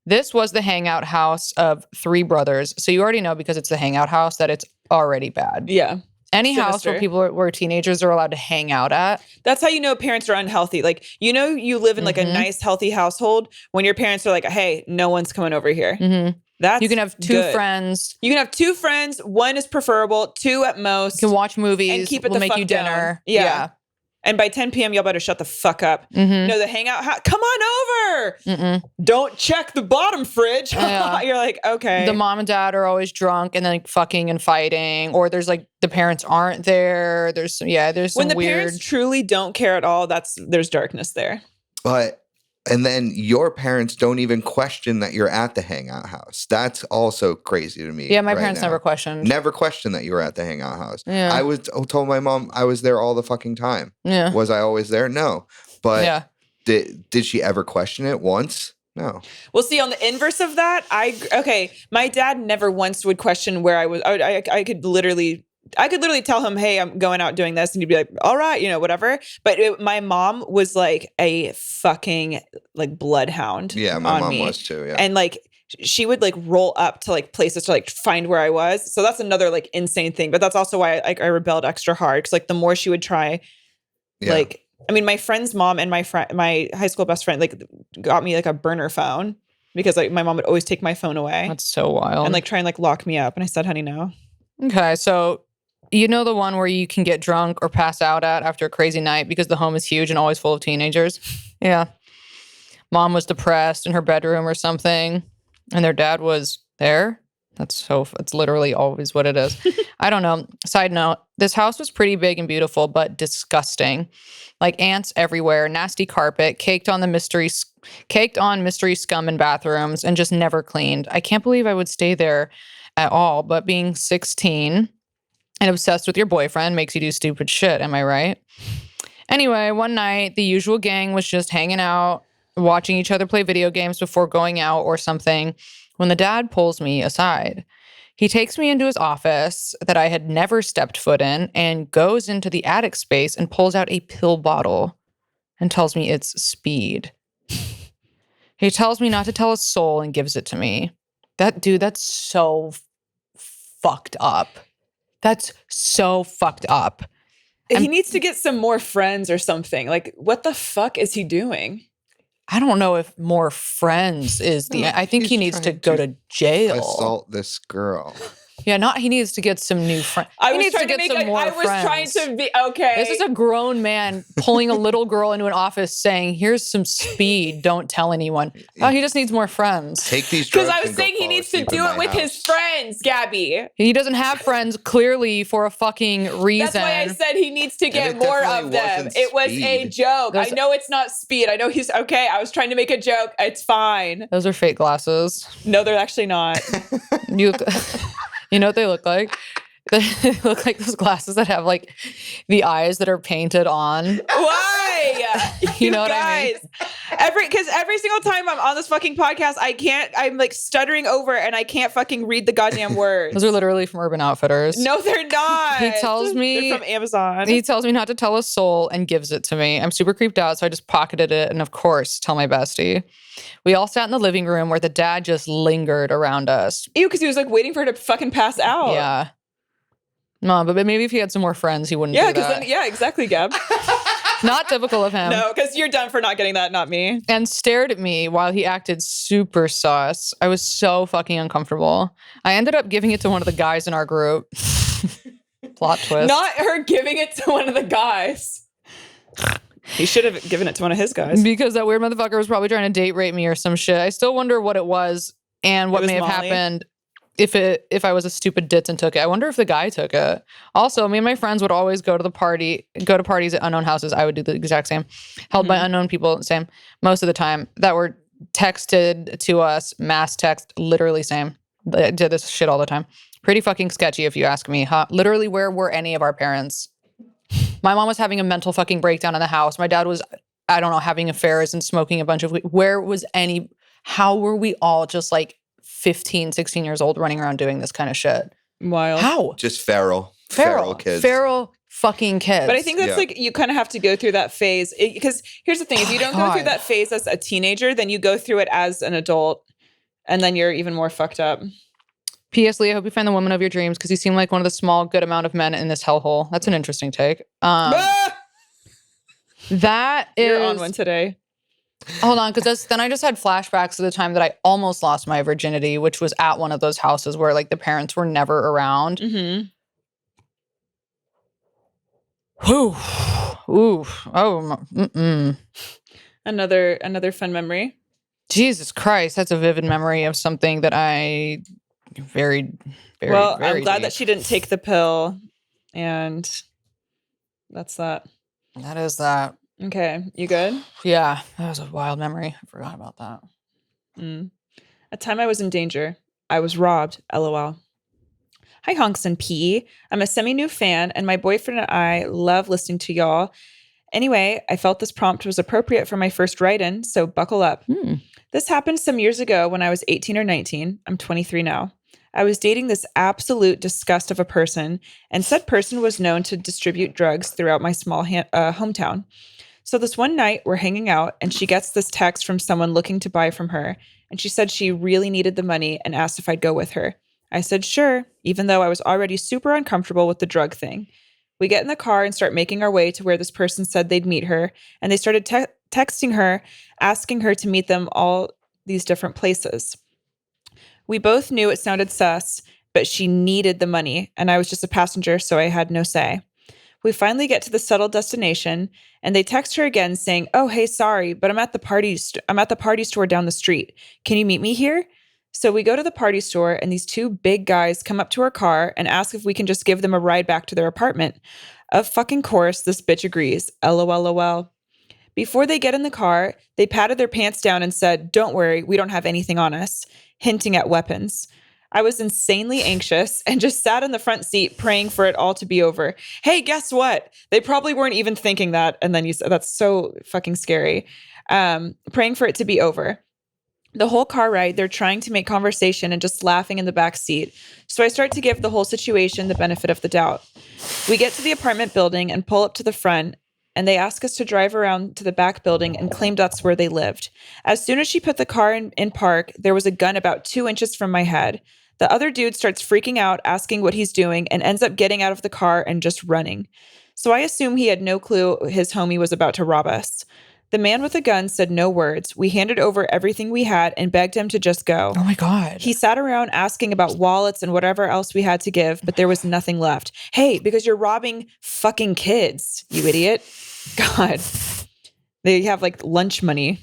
this was the hangout house of 3 brothers. So you already know because it's the hangout house that it's already bad. Yeah. Any house where people where teenagers are allowed to hang out at. That's how you know parents are unhealthy. Like, you know, you live in like a nice, healthy household when your parents are like, hey, no one's coming over here. That's you can have 2 friends. You can have 2 friends. 1 is preferable. 2 at most. You can watch movies. And keep it we'll the make fuck you dinner. Down. Yeah. And by 10 p.m., y'all better shut the fuck up. No, the hangout house. Come on over. Don't check the bottom fridge. You're like, okay. The mom and dad are always drunk and then like, fucking and fighting. Or there's like the parents aren't there. There's some when the weird... parents truly don't care at all, there's darkness there. And then your parents don't even question that you're at the hangout house. That's also crazy to me. Yeah, my parents never questioned. Never questioned that you were at the hangout house. Yeah. I told my mom I was there all the fucking time. Yeah. Was I always there? No. But did she ever question it once? No. Well, see, on the inverse of that, my dad never once would question where I was. I could literally tell him, hey, I'm going out doing this. And he'd be like, all right, you know, whatever. But my mom was like a fucking like bloodhound. Yeah, my mom was too. Yeah. And like, she would like roll up to like places to like find where I was. So that's another like insane thing. But that's also why I rebelled extra hard. Cause like the more she would try, like, I mean, my friend's mom and my high school best friend, like got me like a burner phone because like my mom would always take my phone away. That's so wild. And like try and like lock me up. And I said, honey, no. Okay. So you know the one where you can get drunk or pass out at after a crazy night because the home is huge and always full of teenagers? Yeah. Mom was depressed in her bedroom or something, and their dad was there. It's literally always what it is. I don't know. Side note, this house was pretty big and beautiful, but disgusting. Like ants everywhere, nasty carpet, caked on mystery scum in bathrooms, and just never cleaned. I can't believe I would stay there at all, but being 16... and obsessed with your boyfriend makes you do stupid shit. Am I right? Anyway, one night, the usual gang was just hanging out, watching each other play video games before going out or something, when the dad pulls me aside. He takes me into his office that I had never stepped foot in and goes into the attic space and pulls out a pill bottle and tells me it's speed. He tells me not to tell a soul and gives it to me. That's so fucked up. That's so fucked up. He needs to get some more friends or something. Like, what the fuck is he doing? I don't know if more friends is the... I think he needs to go to jail. Assault this girl. Yeah, he needs to get some new friends. He needs to get some more friends. I was trying to be, okay. This is a grown man pulling a little girl into an office saying, here's some speed, don't tell anyone. Oh, he just needs more friends. Take these drugs. Because I was saying he needs to do it with his friends, Gabby. He doesn't have friends, clearly, for a fucking reason. That's why I said he needs to get more of them. It was a joke. I know it's not speed. I know he's, okay, I was trying to make a joke. It's fine. Those are fake glasses. No, they're actually not. You know what they look like? They look like those glasses that have like the eyes that are painted on. Why? You know what I mean? Because every single time I'm on this fucking podcast, I'm like stuttering over and I can't fucking read the goddamn words. Those are literally from Urban Outfitters. No, they're not. He tells me they're from Amazon. He tells me not to tell a soul and gives it to me. I'm super creeped out, so I just pocketed it and of course tell my bestie. We all sat in the living room where the dad just lingered around us. Ew, because he was like waiting for her to fucking pass out. Yeah. No, but maybe if he had some more friends, he wouldn't do that. Yeah, exactly, Gab. Not typical of him. No, because you're done for not getting that, not me. And stared at me while he acted super sus. I was so fucking uncomfortable. I ended up giving it to one of the guys in our group. Plot twist. Not her giving it to one of the guys. He should have given it to one of his guys. Because that weird motherfucker was probably trying to date rape me or some shit. I still wonder what it was and what may have happened if I was a stupid ditz and took it. I wonder if the guy took it. Also, me and my friends would always go to parties at unknown houses. I would do the exact same. Held by unknown people, same. Most of the time that were texted to us, mass text, literally same. I did this shit all the time. Pretty fucking sketchy if you ask me. Huh? Literally, where were any of our parents? My mom was having a mental fucking breakdown in the house. My dad was, I don't know, having affairs and smoking a bunch of weed. How were we all just like 15, 16 years old running around doing this kind of shit? Wild. How? Just feral kids. Feral fucking kids. But I think that's like, you kind of have to go through that phase. Because here's the thing, if you don't go through that phase as a teenager, then you go through it as an adult. And then you're even more fucked up. P.S. Lee, I hope you find the woman of your dreams because you seem like one of the small, good amount of men in this hellhole. That's an interesting take. That is... You're on one today. Hold on, because then I just had flashbacks to the time that I almost lost my virginity, which was at one of those houses where like the parents were never around. Mm-hmm. Whew. Ooh. Oh. Mm-mm. Another fun memory. Jesus Christ, that's a vivid memory of something that I very well, very I'm glad deep. that she didn't take the pill, and that's that. That is that. Okay, you good? Yeah, that was a wild memory. I forgot about that. A time I was in danger. I was robbed. LOL. Hi, honks and P. I'm a semi-new fan, and my boyfriend and I love listening to y'all. Anyway, I felt this prompt was appropriate for my first write-in, so buckle up. This happened some years ago when I was 18 or 19. I'm 23 now. I was dating this absolute disgust of a person, and said person was known to distribute drugs throughout my small hometown. So this one night, we're hanging out, and she gets this text from someone looking to buy from her, and she said she really needed the money and asked if I'd go with her. I said sure, even though I was already super uncomfortable with the drug thing. We get in the car and start making our way to where this person said they'd meet her, and they started texting her, asking her to meet them all these different places. We both knew it sounded sus, but she needed the money, and I was just a passenger, so I had no say. We finally get to the settled destination, and they text her again saying, "Oh, hey, sorry, but I'm at the party store down the street. Can you meet me here?" So we go to the party store, and these two big guys come up to our car and ask if we can just give them a ride back to their apartment. Of fucking course, this bitch agrees. LOL. Before they get in the car, they patted their pants down and said, "Don't worry, we don't have anything on us," hinting at weapons. I was insanely anxious and just sat in the front seat praying for it all to be over. Hey, guess what? They probably weren't even thinking that. And then you said, that's so fucking scary. Praying for it to be over. The whole car ride, they're trying to make conversation and just laughing in the back seat. So I start to give the whole situation the benefit of the doubt. We get to the apartment building and pull up to the front, and they ask us to drive around to the back building and claimed that's where they lived. As soon as she put the car in park, there was a gun about 2 inches from my head. The other dude starts freaking out, asking what he's doing, and ends up getting out of the car and just running. So I assume he had no clue his homie was about to rob us. The man with the gun said no words. We handed over everything we had and begged him to just go. Oh my God. He sat around asking about wallets and whatever else we had to give, but there was nothing left. Hey, because you're robbing fucking kids, you idiot. God. They have like lunch money.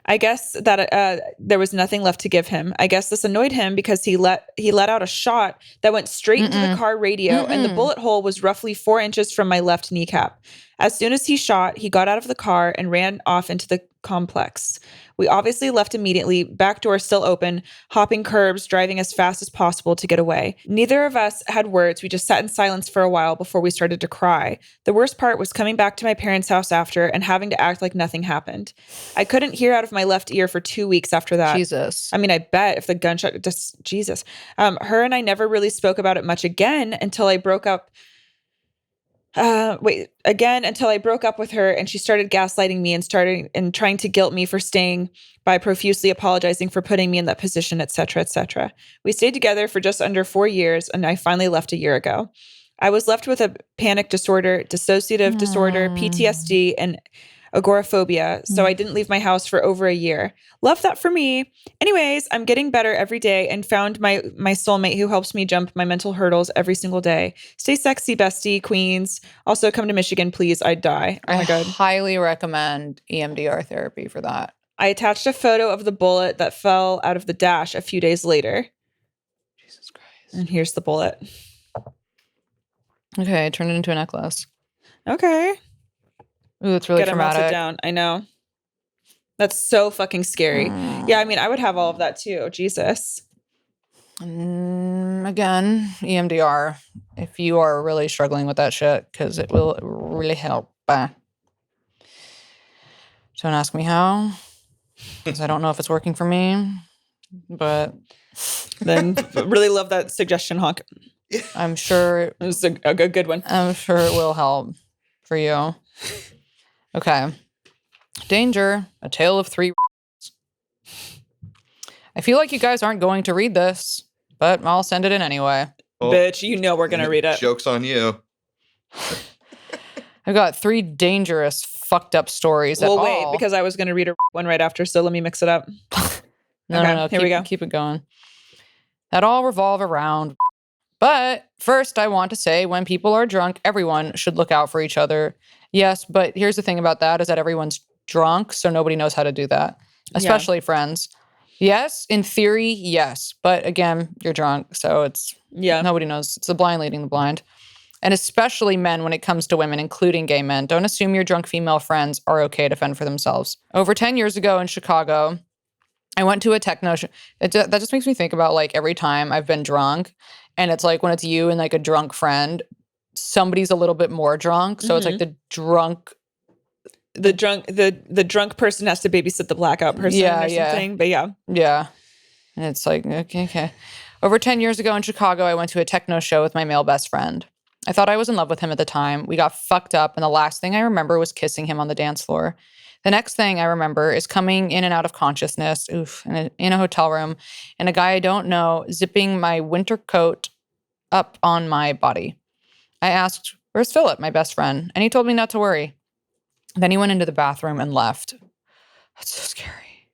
I guess that there was nothing left to give him. I guess this annoyed him because he let out a shot that went straight into the car radio, and the bullet hole was roughly 4 inches from my left kneecap. As soon as he shot, he got out of the car and ran off into the complex. We obviously left immediately, back door still open, hopping curbs, driving as fast as possible to get away. Neither of us had words. We just sat in silence for a while before we started to cry. The worst part was coming back to my parents' house after and having to act like nothing happened. I couldn't hear out of my left ear for 2 weeks after that. Jesus. I mean, I bet if the gunshot just, Jesus. Her and I never really spoke about it much again until I broke up. Until I broke up with her and she started gaslighting me and trying to guilt me for staying by profusely apologizing for putting me in that position, etc., etc. We stayed together for just under 4 years, and I finally left a year ago. I was left with a panic disorder, dissociative disorder, PTSD, and agoraphobia. So I didn't leave my house for over a year. Love that for me. Anyways, I'm getting better every day and found my soulmate who helps me jump my mental hurdles every single day. Stay sexy, bestie, queens. Also come to Michigan, please. I'd die. Oh my I God. highly recommend EMDR therapy for that. I attached a photo of the bullet that fell out of the dash a few days later. Jesus Christ. And here's the bullet. Okay, turn it into a necklace. Okay. Ooh, it's really Get it melted traumatic. down. I know. That's so fucking scary. Yeah, I mean, I would have all of that too. Jesus. Again, EMDR, if you are really struggling with that shit, because it will really help. Don't ask me how, because I don't know if it's working for me, but Then really love that suggestion, Honk. I'm sure It was a good one. I'm sure it will help for you. Okay. Danger, a tale of three. I feel like you guys aren't going to read this, but I'll send it in anyway. Well, Bitch, you know we're going to read it. Joke's on you. I've got 3 dangerous, fucked up stories. Well, wait, because I was going to read a one right after, so let me mix it up. No. Here we go. Keep it going. That all revolve around. But first, I want to say when people are drunk, everyone should look out for each other. Yes, but here's the thing about that is that everyone's drunk, so nobody knows how to do that, especially friends. Yes, in theory, yes. But again, you're drunk, so it's nobody knows. It's the blind leading the blind. And especially men when it comes to women, including gay men. Don't assume your drunk female friends are okay to fend for themselves. Over 10 years ago in Chicago, I went to a techno show. That just makes me think about like every time I've been drunk, and it's like when it's you and like a drunk friend, somebody's a little bit more drunk. So it's like the drunk person has to babysit the blackout person or something. But yeah. And it's like, okay. Over 10 years ago in Chicago, I went to a techno show with my male best friend. I thought I was in love with him at the time. We got fucked up, and the last thing I remember was kissing him on the dance floor. The next thing I remember is coming in and out of consciousness, in a hotel room, and a guy I don't know zipping my winter coat up on my body. I asked, "Where's Philip, my best friend?" And he told me not to worry. Then he went into the bathroom and left. That's so scary.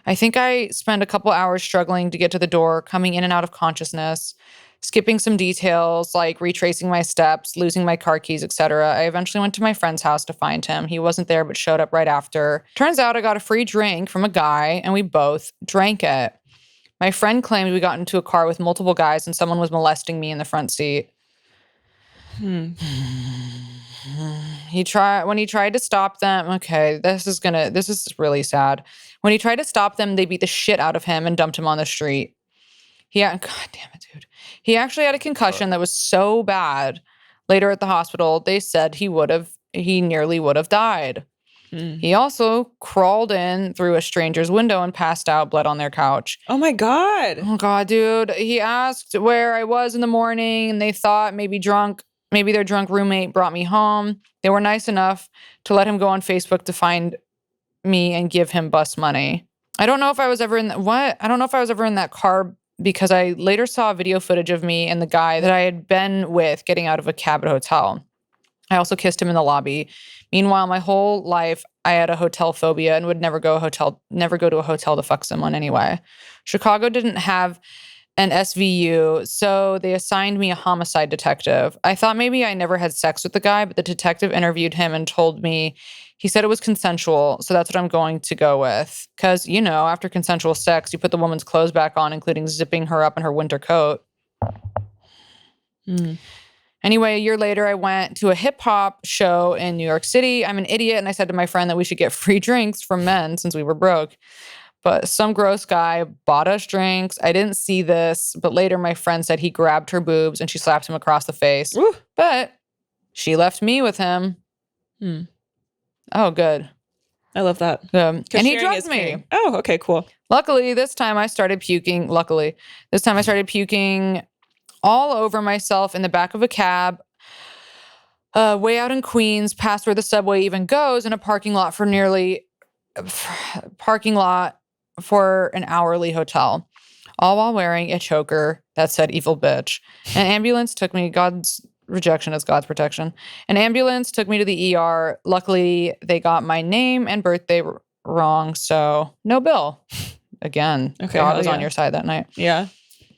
I think I spent a couple hours struggling to get to the door, coming in and out of consciousness, skipping some details like retracing my steps, losing my car keys, etc. I eventually went to my friend's house to find him. He wasn't there but showed up right after. Turns out I got a free drink from a guy and we both drank it. My friend claimed we got into a car with multiple guys and someone was molesting me in the front seat. When he tried to stop them, okay, this is really sad. When he tried to stop them, they beat the shit out of him and dumped him on the street. God damn it, dude. He actually had a concussion that was so bad. Later at the hospital, they said he nearly would have died. He also crawled in through a stranger's window and passed out, bled on their couch. Oh my God. Oh God, dude. He asked where I was in the morning and they thought maybe their drunk roommate brought me home. They were nice enough to let him go on Facebook to find me and give him bus money. I don't know if I was ever in that car because I later saw video footage of me and the guy that I had been with getting out of a cab at a hotel. I also kissed him in the lobby. Meanwhile, my whole life, I had a hotel phobia and would never go to a hotel to fuck someone anyway. Chicago didn't have an SVU, so they assigned me a homicide detective. I thought maybe I never had sex with the guy, but the detective interviewed him and told me he said it was consensual, so that's what I'm going to go with. Because, after consensual sex, you put the woman's clothes back on, including zipping her up in her winter coat. Anyway, a year later, I went to a hip-hop show in New York City. I'm an idiot, and I said to my friend that we should get free drinks from men since we were broke. But some gross guy bought us drinks. I didn't see this, but later my friend said he grabbed her boobs and she slapped him across the face. Ooh. But she left me with him. Oh, good. I love that. And he drugged me. Caring. Oh, okay, cool. Luckily, this time I started puking all over myself in the back of a cab, way out in Queens, past where the subway even goes, in a parking lot for an hourly hotel, all while wearing a choker that said evil bitch. An ambulance took me. God's rejection is God's protection. An ambulance took me to the ER. Luckily, they got my name and birthday wrong, so no bill. Again, Okay, God hell was on yeah. your side that night. Yeah.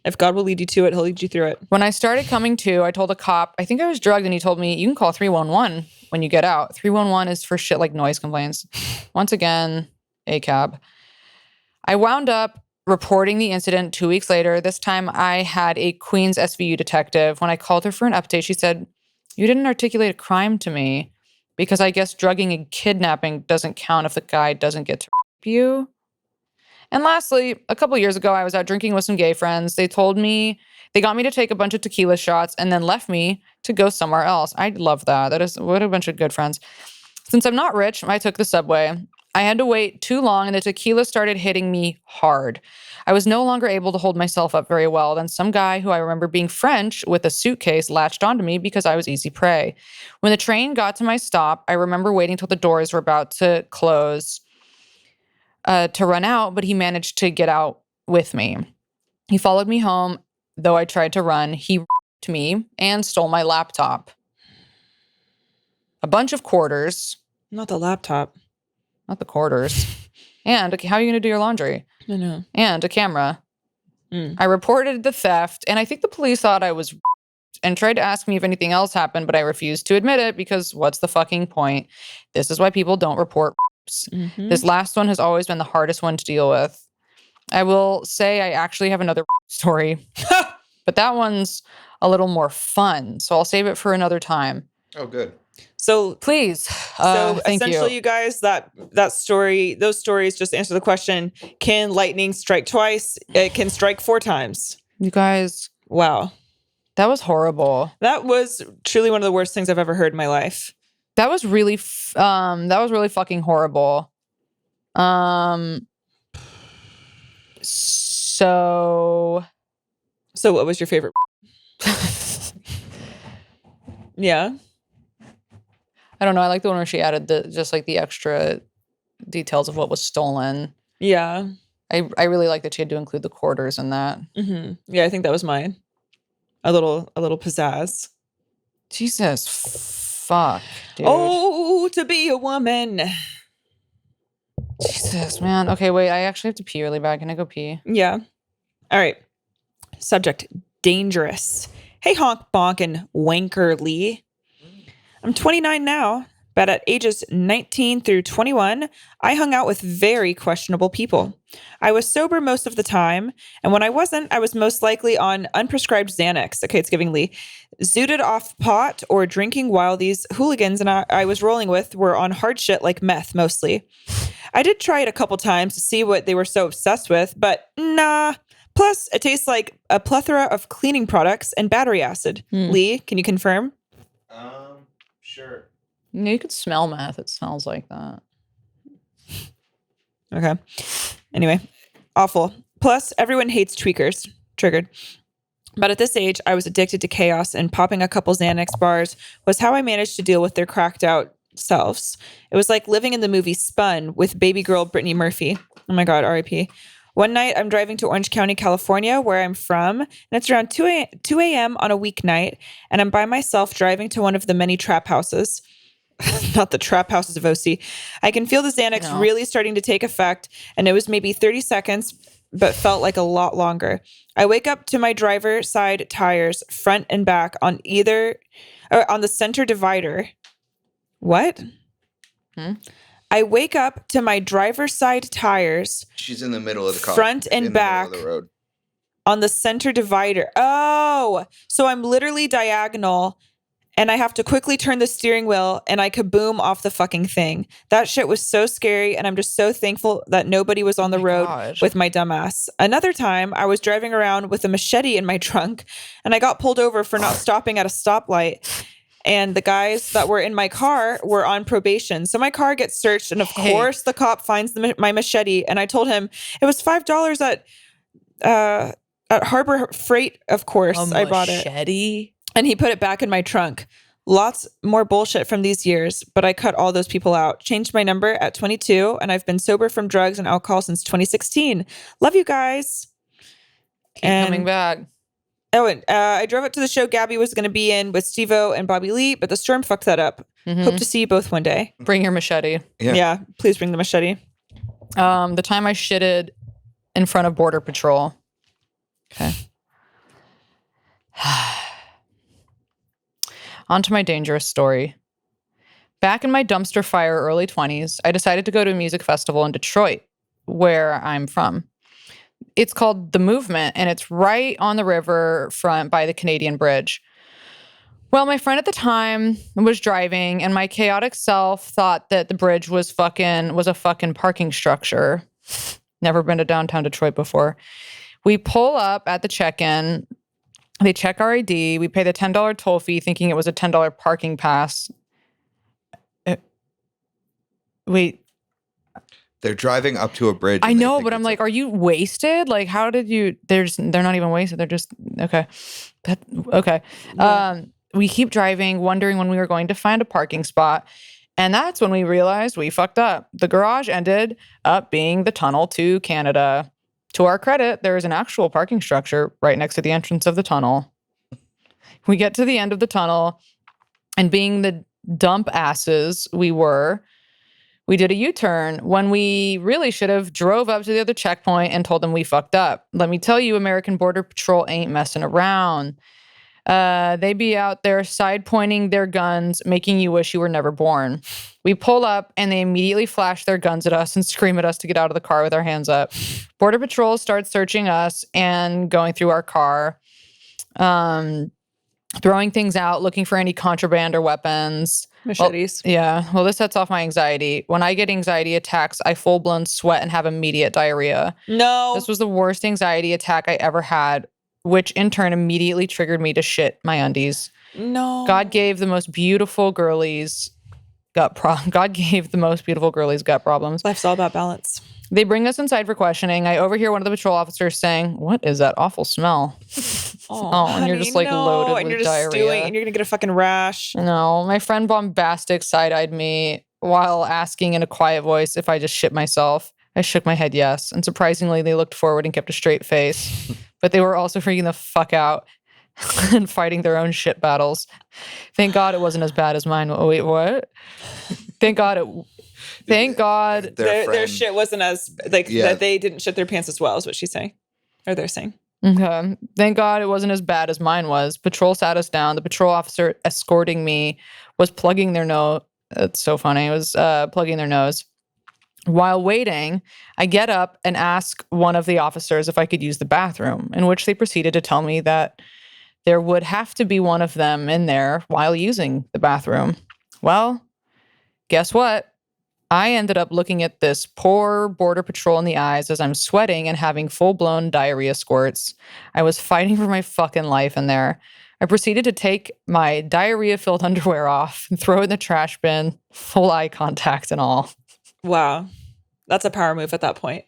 If God will lead you to it, he'll lead you through it. When I started coming to, I told a cop, I think I was drugged, and he told me, you can call 311 when you get out. 311 is for shit like noise complaints. Once again, a cab. I wound up reporting the incident 2 weeks later. This time I had a Queens SVU detective. When I called her for an update, she said, you didn't articulate a crime to me because I guess drugging and kidnapping doesn't count if the guy doesn't get to rape you. And lastly, a couple years ago, I was out drinking with some gay friends. They got me to take a bunch of tequila shots and then left me to go somewhere else. I love that. That is what a bunch of good friends. Since I'm not rich, I took the subway. I had to wait too long and the tequila started hitting me hard. I was no longer able to hold myself up very well. Then some guy who I remember being French with a suitcase latched onto me because I was easy prey. When the train got to my stop, I remember waiting till the doors were about to close to run out, but he managed to get out with me. He followed me home, though I tried to run. He raped me and stole my laptop. A bunch of quarters. Not the laptop. Not the quarters. And how are you going to do your laundry? I know. And a camera. I reported the theft, and I think the police thought I was and tried to ask me if anything else happened, but I refused to admit it because what's the fucking point? This is why people don't report. This last one has always been the hardest one to deal with. I will say I actually have another story, but that one's a little more fun, so I'll save it for another time. Oh, good. So Please. so Thank essentially, you guys, that story, those stories just answer the question: can lightning strike twice? It can strike 4 times. You guys, Wow, that was horrible. that was truly one of the worst things I've ever heard in my life. That was really fucking horrible. So what was your favorite? Yeah. I don't know. I like the one where she added the extra details of what was stolen. Yeah. I really like that she had to include the quarters in that. Yeah, I think that was mine. A little pizzazz. Jesus, fuck, dude. Oh, to be a woman. Jesus, man. Okay, wait. I actually have to pee really bad. Can I go pee? Yeah. All right. Subject: dangerous. Hey, honk, bonk, and wanker Lee. I'm 29 now, but at ages 19 through 21, I hung out with very questionable people. I was sober most of the time, and when I wasn't, I was most likely on unprescribed Xanax. Okay, it's giving Lee. Zooted off pot or drinking while these hooligans and I was rolling with were on hard shit like meth mostly. I did try it a couple times to see what they were so obsessed with, but nah. Plus, it tastes like a plethora of cleaning products and battery acid. Lee, can you confirm? Sure. You could smell meth. It smells like that. Okay. Anyway, awful. Plus, everyone hates tweakers. Triggered. But at this age, I was addicted to chaos, and popping a couple Xanax bars was how I managed to deal with their cracked out selves. It was like living in the movie Spun with baby girl Brittany Murphy. Oh my God, R.I.P. One night, I'm driving to Orange County, California, where I'm from, and it's around 2 a.m. on a weeknight, and I'm by myself driving to one of the many trap houses. Not the trap houses of OC. I can feel the Xanax really starting to take effect, and it was maybe 30 seconds, but felt like a lot longer. I wake up to my driver side tires, front and back, on the center divider. What? I wake up to my driver's side tires. She's in the middle of the car. Front and back. In the middle of the road. On the center divider. Oh, so I'm literally diagonal and I have to quickly turn the steering wheel and I kaboom off the fucking thing. That shit was so scary, and I'm just so thankful that nobody was on the road with my dumb ass. Another time, I was driving around with a machete in my trunk and I got pulled over for not stopping at a stoplight. And the guys that were in my car were on probation. So my car gets searched. And of course, the cop finds my machete. And I told him it was $5 at Harbor Freight. Of course, I bought it. Machete? And he put it back in my trunk. Lots more bullshit from these years, but I cut all those people out. Changed my number at 22. And I've been sober from drugs and alcohol since 2016. Love you guys. Keep coming back. Oh, and I drove up to the show Gabby was going to be in with Steve-O and Bobby Lee, but the storm fucked that up. Hope to see you both one day. Bring your machete. Yeah. Please bring the machete. The time I shitted in front of Border Patrol. Okay. On to my dangerous story. Back in my dumpster fire early 20s, I decided to go to a music festival in Detroit, where I'm from. It's called The Movement, and it's right on the riverfront by the Canadian Bridge. Well, my friend at the time was driving, and my chaotic self thought that the bridge was a fucking parking structure. Never been to downtown Detroit before. We pull up at the check-in. They check our ID. We pay the $10 toll fee, thinking it was a $10 parking pass. Wait. They're driving up to a bridge. I know, but I'm like, are you wasted? Like, how did you? They're not even wasted. They're just okay. Okay. Yeah. We keep driving, wondering when we were going to find a parking spot. And that's when we realized we fucked up. The garage ended up being the tunnel to Canada. To our credit, there is an actual parking structure right next to the entrance of the tunnel. We get to the end of the tunnel, and being the dump asses we were, we did a U-turn when we really should have drove up to the other checkpoint and told them we fucked up. Let me tell you, American Border Patrol ain't messing around. They be out there side pointing their guns, making you wish you were never born. We pull up and they immediately flash their guns at us and scream at us to get out of the car with our hands up. Border Patrol starts searching us and going through our car, throwing things out, looking for any contraband or weapons. Machetes. Well, this sets off my anxiety. When I get anxiety attacks, I full-blown sweat and have immediate diarrhea. No. This was the worst anxiety attack I ever had, which in turn immediately triggered me to shit my undies. No. God gave the most beautiful girlies gut problems. Life's all about balance. They bring us inside for questioning. I overhear one of the patrol officers saying, "What is that awful smell?" And you're just like loaded and with you're just diarrhea. stewing, and you're gonna get a fucking rash. No, my friend bombastic side-eyed me while asking in a quiet voice if I just shit myself. I shook my head yes, and surprisingly, they looked forward and kept a straight face. But they were also freaking the fuck out and fighting their own shit battles. Thank God it wasn't as bad as mine. Oh, wait, what? Thank God their shit wasn't as that they didn't shit their pants as well, is what she's saying. Or they're saying. Okay. Thank God it wasn't as bad as mine was. Patrol sat us down. The patrol officer escorting me was plugging their nose. That's so funny. It was plugging their nose. While waiting, I get up and ask one of the officers if I could use the bathroom, in which they proceeded to tell me that there would have to be one of them in there while using the bathroom. Well, guess what? I ended up looking at this poor Border Patrol in the eyes as I'm sweating and having full-blown diarrhea squirts. I was fighting for my fucking life in there. I proceeded to take my diarrhea-filled underwear off and throw it in the trash bin, full eye contact and all. Wow. That's a power move at that point.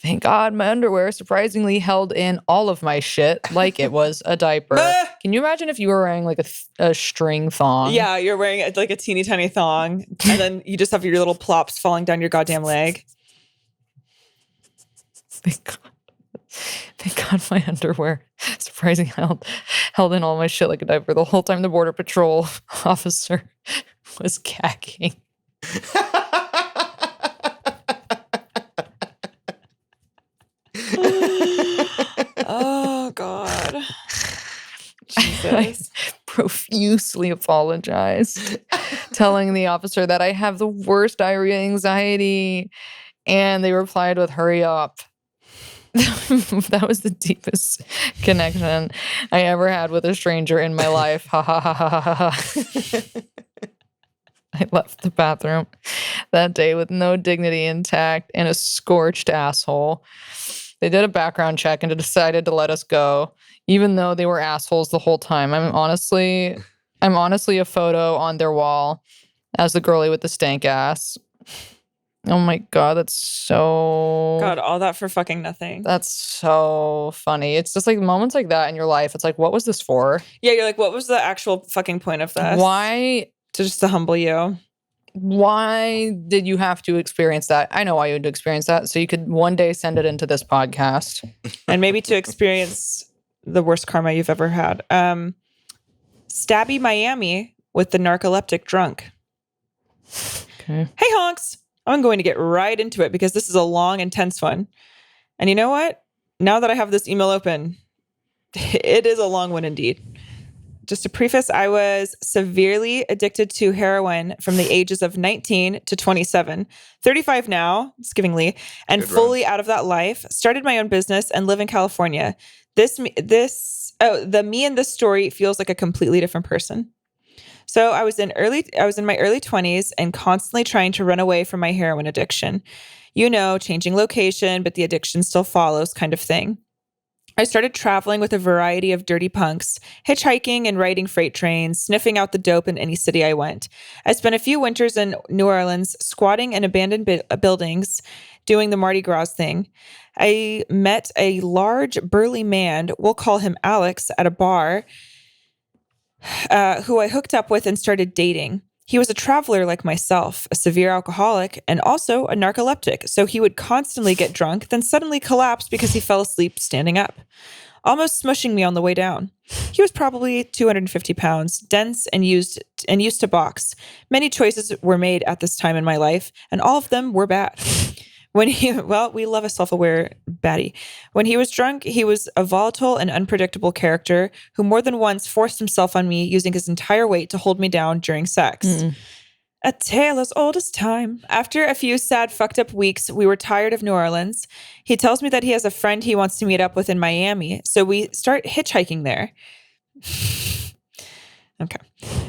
Thank God my underwear surprisingly held in all of my shit like it was a diaper. Can you imagine if you were wearing like a string thong? Yeah, you're wearing like a teeny tiny thong and then you just have your little plops falling down your goddamn leg. Thank God my underwear surprisingly held in all my shit like a diaper the whole time the Border Patrol officer was gagging. Oh God. I profusely apologized, telling the officer that I have the worst diarrhea anxiety, and they replied with "Hurry up." That was the deepest connection I ever had with a stranger in my life. Ha ha ha ha ha ha. I left the bathroom that day with no dignity intact and a scorched asshole. They did a background check and decided to let us go, even though they were assholes the whole time. I'm honestly a photo on their wall as the girlie with the stank ass. Oh my God, that's so... God, all that for fucking nothing. That's so funny. It's just like moments like that in your life. It's like, what was this for? Yeah, you're like, what was the actual fucking point of this? Why... To humble you. Why did you have to experience that? I know why you had to experience that. So you could one day send it into this podcast. And maybe to experience the worst karma you've ever had. Stabby Miami with the narcoleptic drunk. Okay. Hey, honks. I'm going to get right into it because this is a long, intense one. And you know what? Now that I have this email open, it is a long one indeed. Just to preface, I was severely addicted to heroin from the ages of 19 to 27, 35 now, it's giving Lee, and Good fully out of that life. Started my own business and live in California. The me in this story feels like a completely different person. So I was in my early 20s and constantly trying to run away from my heroin addiction. You know, changing location, but the addiction still follows kind of thing. I started traveling with a variety of dirty punks, hitchhiking and riding freight trains, sniffing out the dope in any city I went. I spent a few winters in New Orleans, squatting in abandoned buildings, doing the Mardi Gras thing. I met a large, burly man, we'll call him Alex, at a bar, who I hooked up with and started dating. He was a traveler like myself, a severe alcoholic, and also a narcoleptic, so he would constantly get drunk, then suddenly collapse because he fell asleep standing up, almost smushing me on the way down. He was probably 250 pounds, dense and used to box. Many choices were made at this time in my life, and all of them were bad. We love a self-aware baddie. When he was drunk, he was a volatile and unpredictable character who more than once forced himself on me using his entire weight to hold me down during sex. A tale as old as time. After a few sad, fucked up weeks, we were tired of New Orleans. He tells me that he has a friend he wants to meet up with in Miami, so we start hitchhiking there. Okay.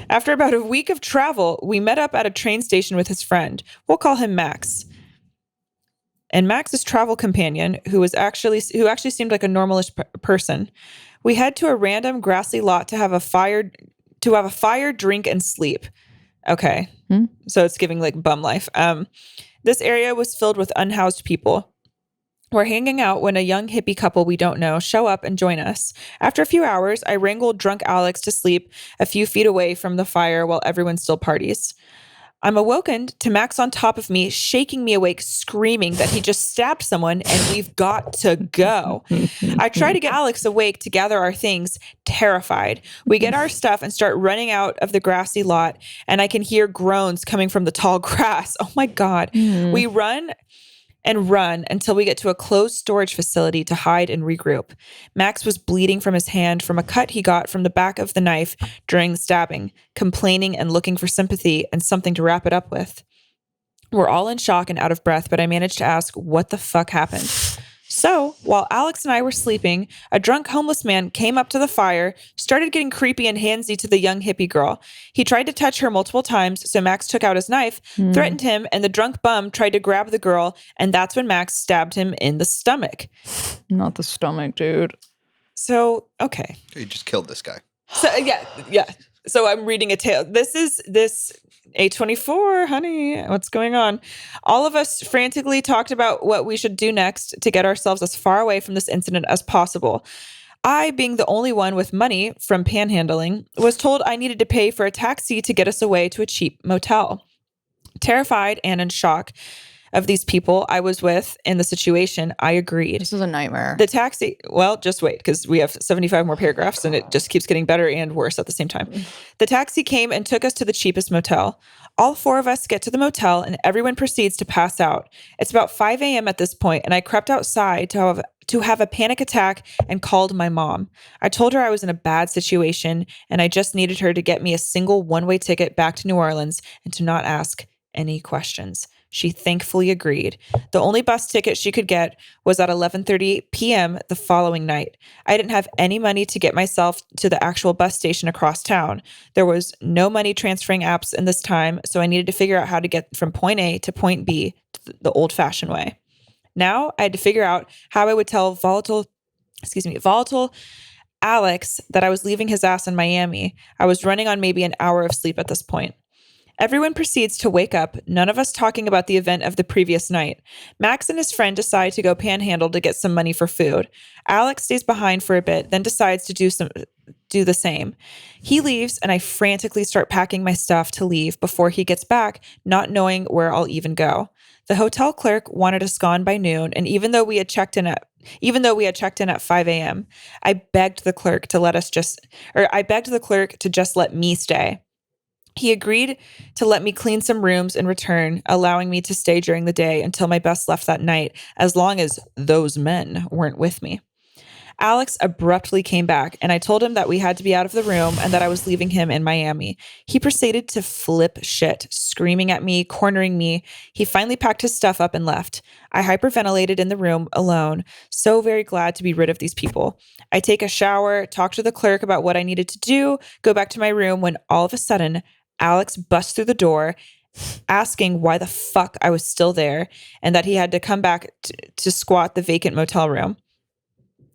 After about a week of travel, we met up at a train station with his friend. We'll call him Max. And Max's travel companion, who actually seemed like a normalish person. We head to a random grassy lot to have a fire, drink, and sleep. Okay. So it's giving like bum life. This area was filled with unhoused people. We're hanging out when a young hippie couple we don't know show up and join us. After a few hours, I wrangled drunk Alex to sleep a few feet away from the fire while everyone still parties. I'm awoken to Max on top of me, shaking me awake, screaming that he just stabbed someone and we've got to go. I try to get Alex awake to gather our things, terrified. We get our stuff and start running out of the grassy lot, and I can hear groans coming from the tall grass. Oh my God. We run and run until we get to a closed storage facility to hide and regroup. Max was bleeding from his hand from a cut he got from the back of the knife during the stabbing, complaining and looking for sympathy and something to wrap it up with. We're all in shock and out of breath, but I managed to ask what the fuck happened. So, while Alex and I were sleeping, a drunk homeless man came up to the fire, started getting creepy and handsy to the young hippie girl. He tried to touch her multiple times, so Max took out his knife, threatened him, and the drunk bum tried to grab the girl, and that's when Max stabbed him in the stomach. Not the stomach, dude. So, okay. You just killed this guy. So, yeah. So I'm reading a tale. This A24, honey, what's going on? All of us frantically talked about what we should do next to get ourselves as far away from this incident as possible. I, being the only one with money from panhandling, was told I needed to pay for a taxi to get us away to a cheap motel. Terrified and in shock of these people I was with in the situation, I agreed. This is a nightmare. The taxi, well, just wait, because we have 75 more paragraphs and it just keeps getting better and worse at the same time. The taxi came and took us to the cheapest motel. All four of us get to the motel and everyone proceeds to pass out. It's about 5 a.m. at this point, and I crept outside to have a panic attack and called my mom. I told her I was in a bad situation and I just needed her to get me a single one-way ticket back to New Orleans and to not ask any questions. She thankfully agreed. The only bus ticket she could get was at 11:30 p.m. the following night. I didn't have any money to get myself to the actual bus station across town. There was no money transferring apps in this time, so I needed to figure out how to get from point A to point B the old-fashioned way. Now I had to figure out how I would tell volatile Alex that I was leaving his ass in Miami. I was running on maybe an hour of sleep at this point. Everyone proceeds to wake up, none of us talking about the event of the previous night. Max and his friend decide to go panhandle to get some money for food. Alex stays behind for a bit, then decides to do the same. He leaves and I frantically start packing my stuff to leave before he gets back, not knowing where I'll even go. The hotel clerk wanted us gone by noon, and even though we had checked in at 5 a.m., I begged the clerk to just let me stay. He agreed to let me clean some rooms in return, allowing me to stay during the day until my bus left that night, as long as those men weren't with me. Alex abruptly came back, and I told him that we had to be out of the room and that I was leaving him in Miami. He proceeded to flip shit, screaming at me, cornering me. He finally packed his stuff up and left. I hyperventilated in the room alone, so very glad to be rid of these people. I take a shower, talk to the clerk about what I needed to do, go back to my room when all of a sudden, Alex busts through the door, asking why the fuck I was still there and that he had to come back to squat the vacant motel room.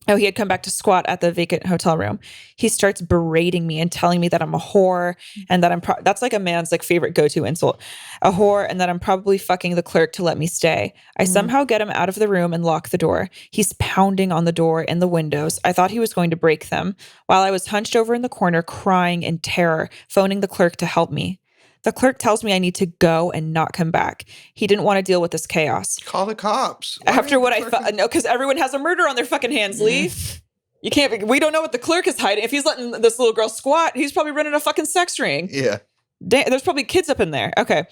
Oh, he had come back to squat at the vacant hotel room. He starts berating me and telling me that I'm a whore and that that's like a man's like favorite go-to insult, a whore, and that I'm probably fucking the clerk to let me stay. I somehow get him out of the room and lock the door. He's pounding on the door and the windows. I thought he was going to break them while I was hunched over in the corner crying in terror, phoning the clerk to help me. The clerk tells me I need to go and not come back. He didn't want to deal with this chaos. Call the cops. After what I thought, no, because everyone has a murder on their fucking hands, Lee. You can't, we don't know what the clerk is hiding. If he's letting this little girl squat, he's probably running a fucking sex ring. Yeah. There's probably kids up in there. Okay.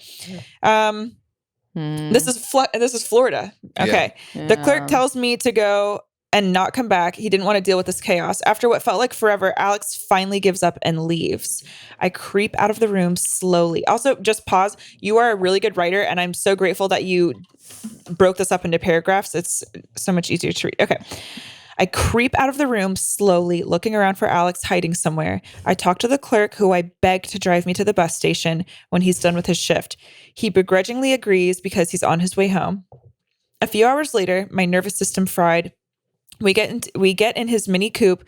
This is Florida. Okay. Yeah. The clerk tells me to go and not come back. He didn't want to deal with this chaos. After what felt like forever, Alex finally gives up and leaves. I creep out of the room slowly. Also, just pause. You are a really good writer, and I'm so grateful that you broke this up into paragraphs. It's so much easier to read. Okay. I creep out of the room slowly, looking around for Alex hiding somewhere. I talk to the clerk, who I beg to drive me to the bus station when he's done with his shift. He begrudgingly agrees because he's on his way home. A few hours later, my nervous system fried. We get in his mini coupe,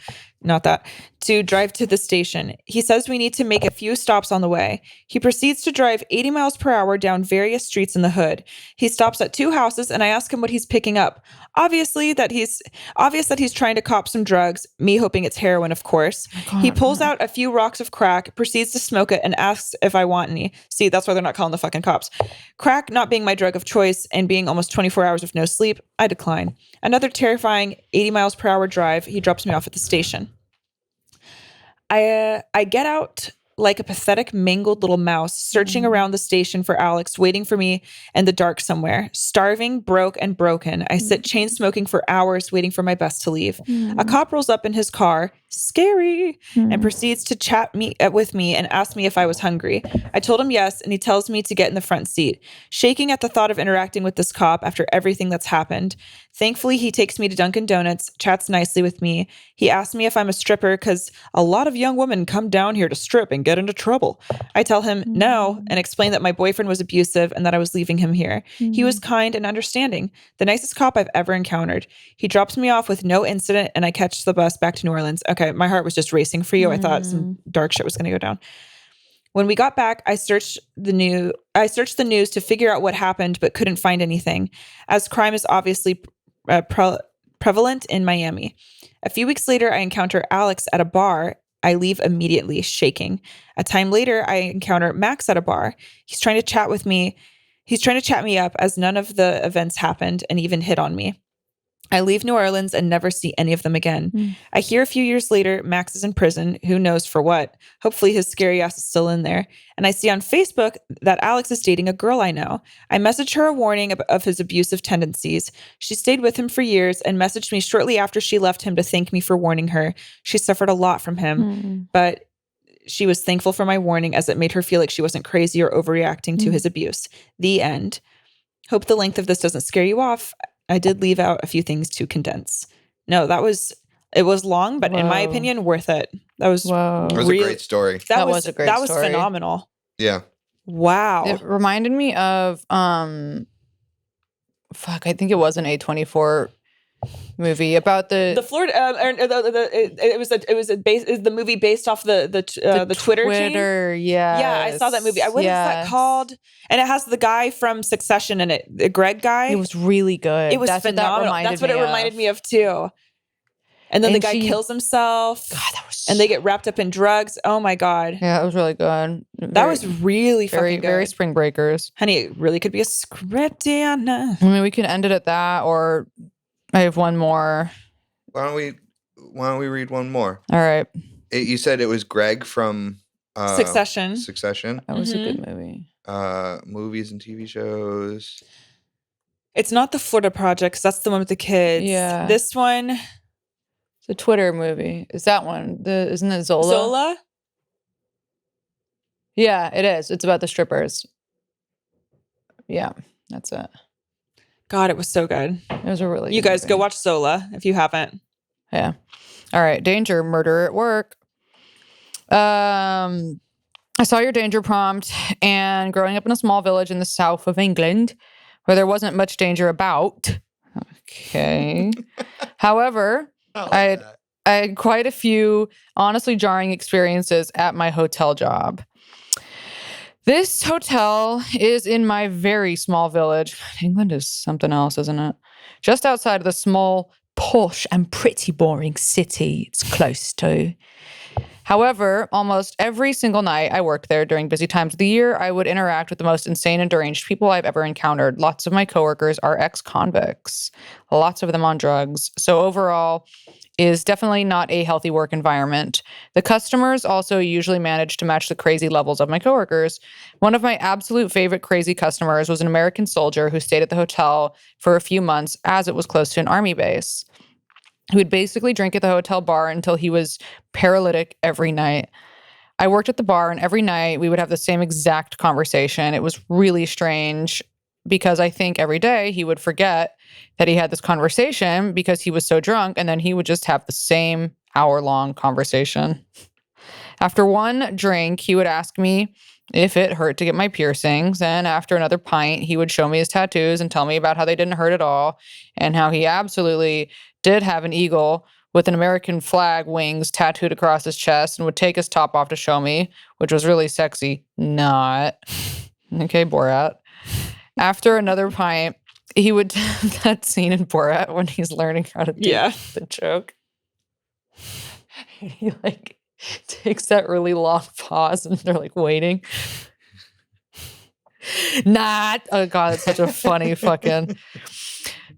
to drive to the station. He says we need to make a few stops on the way. He proceeds to drive 80 miles per hour down various streets in the hood. He stops at 2 houses and I ask him what he's picking up. Obvious that he's trying to cop some drugs, me hoping it's heroin, of course. He pulls out a few rocks of crack, proceeds to smoke it, and asks if I want any. See, that's why they're not calling the fucking cops. Crack not being my drug of choice and being almost 24 hours of no sleep, I decline. Another terrifying 80 miles per hour drive, he drops me off at the station. I get out like a pathetic, mangled little mouse, searching around the station for Alex, waiting for me in the dark somewhere. Starving, broke, and broken. I sit chain smoking for hours, waiting for my bus to leave. A cop rolls up in his car, scary, and proceeds to chat with me and ask me if I was hungry. I told him yes, and he tells me to get in the front seat. Shaking at the thought of interacting with this cop after everything that's happened. Thankfully, he takes me to Dunkin' Donuts, chats nicely with me. He asks me if I'm a stripper because a lot of young women come down here to strip and get into trouble. I tell him no and explain that my boyfriend was abusive and that I was leaving him here. He was kind and understanding, the nicest cop I've ever encountered. He drops me off with no incident and I catch the bus back to New Orleans. Okay, my heart was just racing for you. I thought some dark shit was going to go down. When we got back, I searched the news to figure out what happened, but couldn't find anything, as crime is obviously prevalent in Miami. A few weeks later, I encounter Alex at a bar. I leave immediately, shaking. A time later, I encounter Max at a bar. He's trying to chat with me. He's trying to chat me up as none of the events happened and even hit on me. I leave New Orleans and never see any of them again. I hear a few years later, Max is in prison. Who knows for what? Hopefully his scary ass is still in there. And I see on Facebook that Alex is dating a girl I know. I messaged her a warning of his abusive tendencies. She stayed with him for years and messaged me shortly after she left him to thank me for warning her. She suffered a lot from him, but she was thankful for my warning as it made her feel like she wasn't crazy or overreacting to his abuse. The end. Hope the length of this doesn't scare you off. I did leave out a few things to condense. No, it was long, but in my opinion, worth it. That was a great story. That was a great story. That was phenomenal. Yeah. Wow. It reminded me of I think it was an A24 movie about the Florida. It was the movie based off the Twitter chain. Yeah, I saw that movie. What is that called? And it has the guy from Succession in it, the Greg guy. It was really good. It was phenomenal. That's what it reminded me of too. And then the And guy she- kills himself. God, that was And they get wrapped up in drugs. Oh my God. Yeah, it was really good. That was really very, fucking good. very Spring Breakers. Honey, it really could be a script, Anna. I mean, we can end it at that, or I have one more. Why don't we read one more? All right. You said it was Greg from Succession. Succession. That was a good movie. Movies and TV shows. It's not the Florida Project, 'cause that's the one with the kids. Yeah. This one. It's a Twitter movie. Is that one? Isn't it Zola? Zola? Yeah, it is. It's about the strippers. Yeah, that's it. God, it was so good. It was a really You good guys go movie. watch Zola if you haven't. Yeah. All right. Danger, murder at work. I saw your danger prompt, and growing up in a small village in the south of England where there wasn't much danger about. Okay. However, I had quite a few honestly jarring experiences at my hotel job. This hotel is in my very small village. God, England is something else, isn't it? Just outside of the small, posh, and pretty boring city it's close to. However, almost every single night I worked there during busy times of the year, I would interact with the most insane and deranged people I've ever encountered. Lots of my coworkers are ex-convicts, lots of them on drugs. So overall, is definitely not a healthy work environment. The customers also usually manage to match the crazy levels of my coworkers. One of my absolute favorite crazy customers was an American soldier who stayed at the hotel for a few months as it was close to an army base. He would basically drink at the hotel bar until he was paralytic every night. I worked at the bar, and every night we would have the same exact conversation. It was really strange because I think every day he would forget that he had this conversation because he was so drunk, and then he would just have the same hour-long conversation. After one drink, he would ask me if it hurt to get my piercings, and after another pint, he would show me his tattoos and tell me about how they didn't hurt at all, and how he absolutely did have an eagle with an American flag wings tattooed across his chest, and would take his top off to show me, which was really sexy. Not. Okay, Borat. After another pint, he would that scene in Borat when he's learning how to do the joke. He like takes that really long pause, and they're like waiting. Not. Oh God, it's such a funny fucking.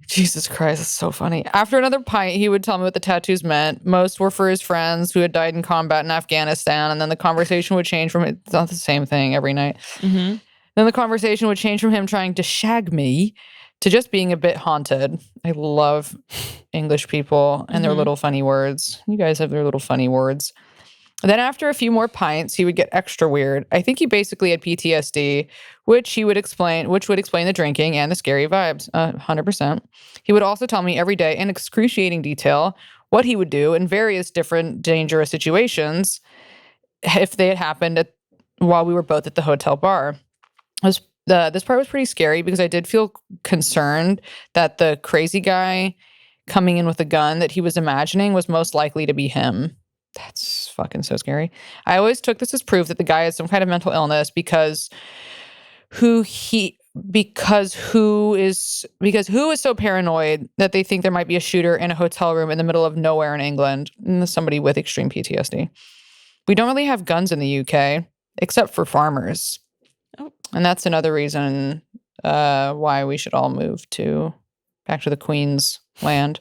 Jesus Christ, it's so funny. After another pint, he would tell me what the tattoos meant. Most were for his friends who had died in combat in Afghanistan, and then the conversation would change from it's not the same thing every night. Mm-hmm. Then the conversation would change from him trying to shag me to just being a bit haunted. I love English people and their little funny words. You guys have their little funny words. Then after a few more pints, he would get extra weird. I think he basically had PTSD, which would explain the drinking and the scary vibes, 100%. He would also tell me every day in excruciating detail what he would do in various different dangerous situations if they had happened while we were both at the hotel bar. This part was pretty scary because I did feel concerned that the crazy guy coming in with a gun that he was imagining was most likely to be him. That's fucking so scary. I always took this as proof that the guy has some kind of mental illness because who is so paranoid that they think there might be a shooter in a hotel room in the middle of nowhere in England, and somebody with extreme PTSD. We don't really have guns in the UK except for farmers. Oh. And that's another reason why we should all move back to the Queen's land.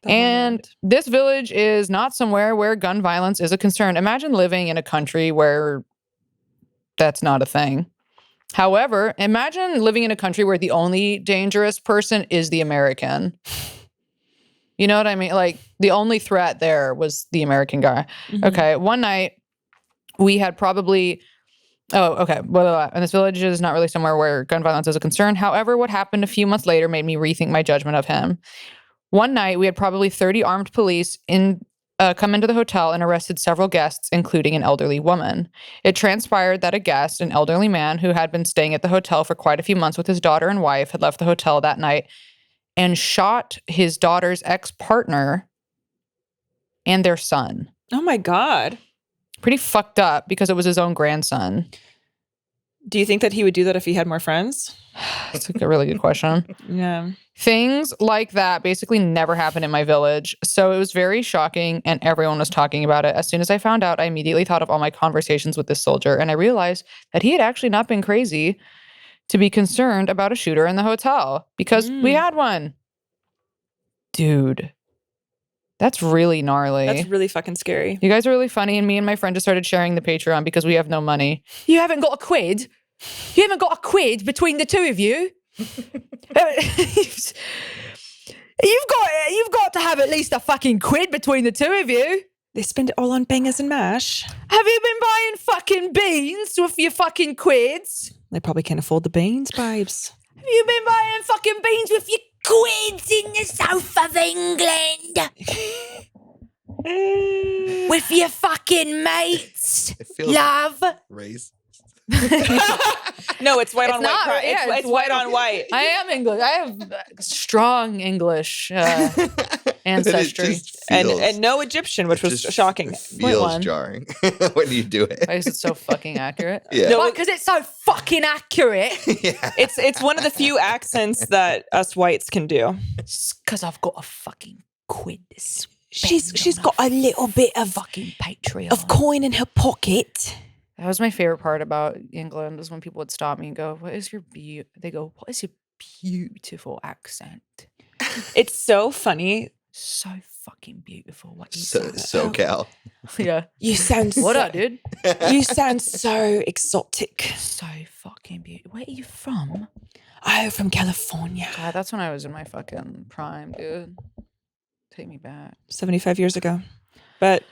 And this village is not somewhere where gun violence is a concern. Imagine living in a country where that's not a thing. However, imagine living in a country where the only dangerous person is the American. You know what I mean? Like, the only threat there was the American guy. Mm-hmm. Okay, one night we had probably... Oh, okay. Well, and this village is not really somewhere where gun violence is a concern. However, what happened a few months later made me rethink my judgment of him. One night, we had probably 30 armed police come into the hotel and arrested several guests, including an elderly woman. It transpired that a guest, an elderly man who had been staying at the hotel for quite a few months with his daughter and wife, had left the hotel that night and shot his daughter's ex-partner and their son. Oh my God. Pretty fucked up because it was his own grandson. Do you think that he would do that if he had more friends? That's a really good question. Yeah. Things like that basically never happened in my village. So it was very shocking and everyone was talking about it. As soon as I found out, I immediately thought of all my conversations with this soldier and I realized that he had actually not been crazy to be concerned about a shooter in the hotel because we had one. Dude, that's really gnarly. That's really fucking scary. You guys are really funny and me and my friend just started sharing the Patreon because we have no money. You haven't got a quid? You haven't got a quid between the two of you? You've got to have at least a fucking quid between the two of you. They spend it all on bangers and mash. Have you been buying fucking beans with your fucking quids? They probably can't afford the beans, babes. Have you been buying fucking beans with your quids in the south of England? With your fucking mates? It feels Love? race. No, it's white on not, white. yeah, It's white on white. I am English. I have strong English ancestry. And no Egyptian, which was shocking. Feels one. jarring when you do it. Why is it so fucking accurate? Yeah. No, Because it's so fucking accurate. Yeah. It's one of the few accents that us whites can do. Because I've got a fucking quid. She's got a little bit of fucking Patreon. of coin in her pocket. That was my favorite part about England is when people would stop me and go, "What is your They go, "What is your beautiful accent?" It's so funny. So fucking beautiful. What you So, say? SoCal. Yeah. You sound What so, up, dude? You sound so exotic. So fucking beautiful. Where are you from? Oh, from California. God, that's when I was in my fucking prime, dude. Take me back. 75 years ago. But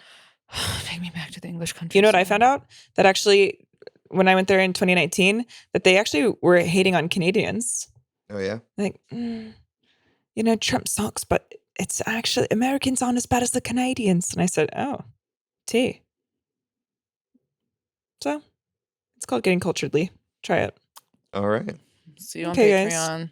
Take me back to the English country. you know what I found out? That actually, when I went there in 2019, that they actually were hating on Canadians. Oh, yeah? Like, Trump sucks, but it's actually, Americans aren't as bad as the Canadians. And I said, oh, T. So, it's called Getting Culturedly. Try it. All right. See you on Okay, guys. Patreon.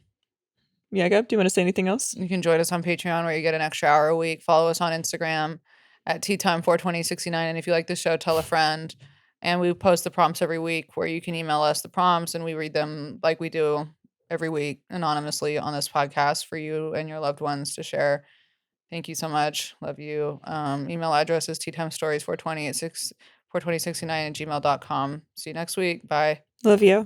Yeah, Gab, do you want to say anything else? You can join us on Patreon where you get an extra hour a week. Follow us on Instagram at teatime42069. And if you like the show, tell a friend. And we post the prompts every week where you can email us the prompts and we read them like we do every week anonymously on this podcast for you and your loved ones to share. Thank you so much. Love you. Email address is teatimestories420 at 42069 at gmail.com. See you next week. Bye. Love you.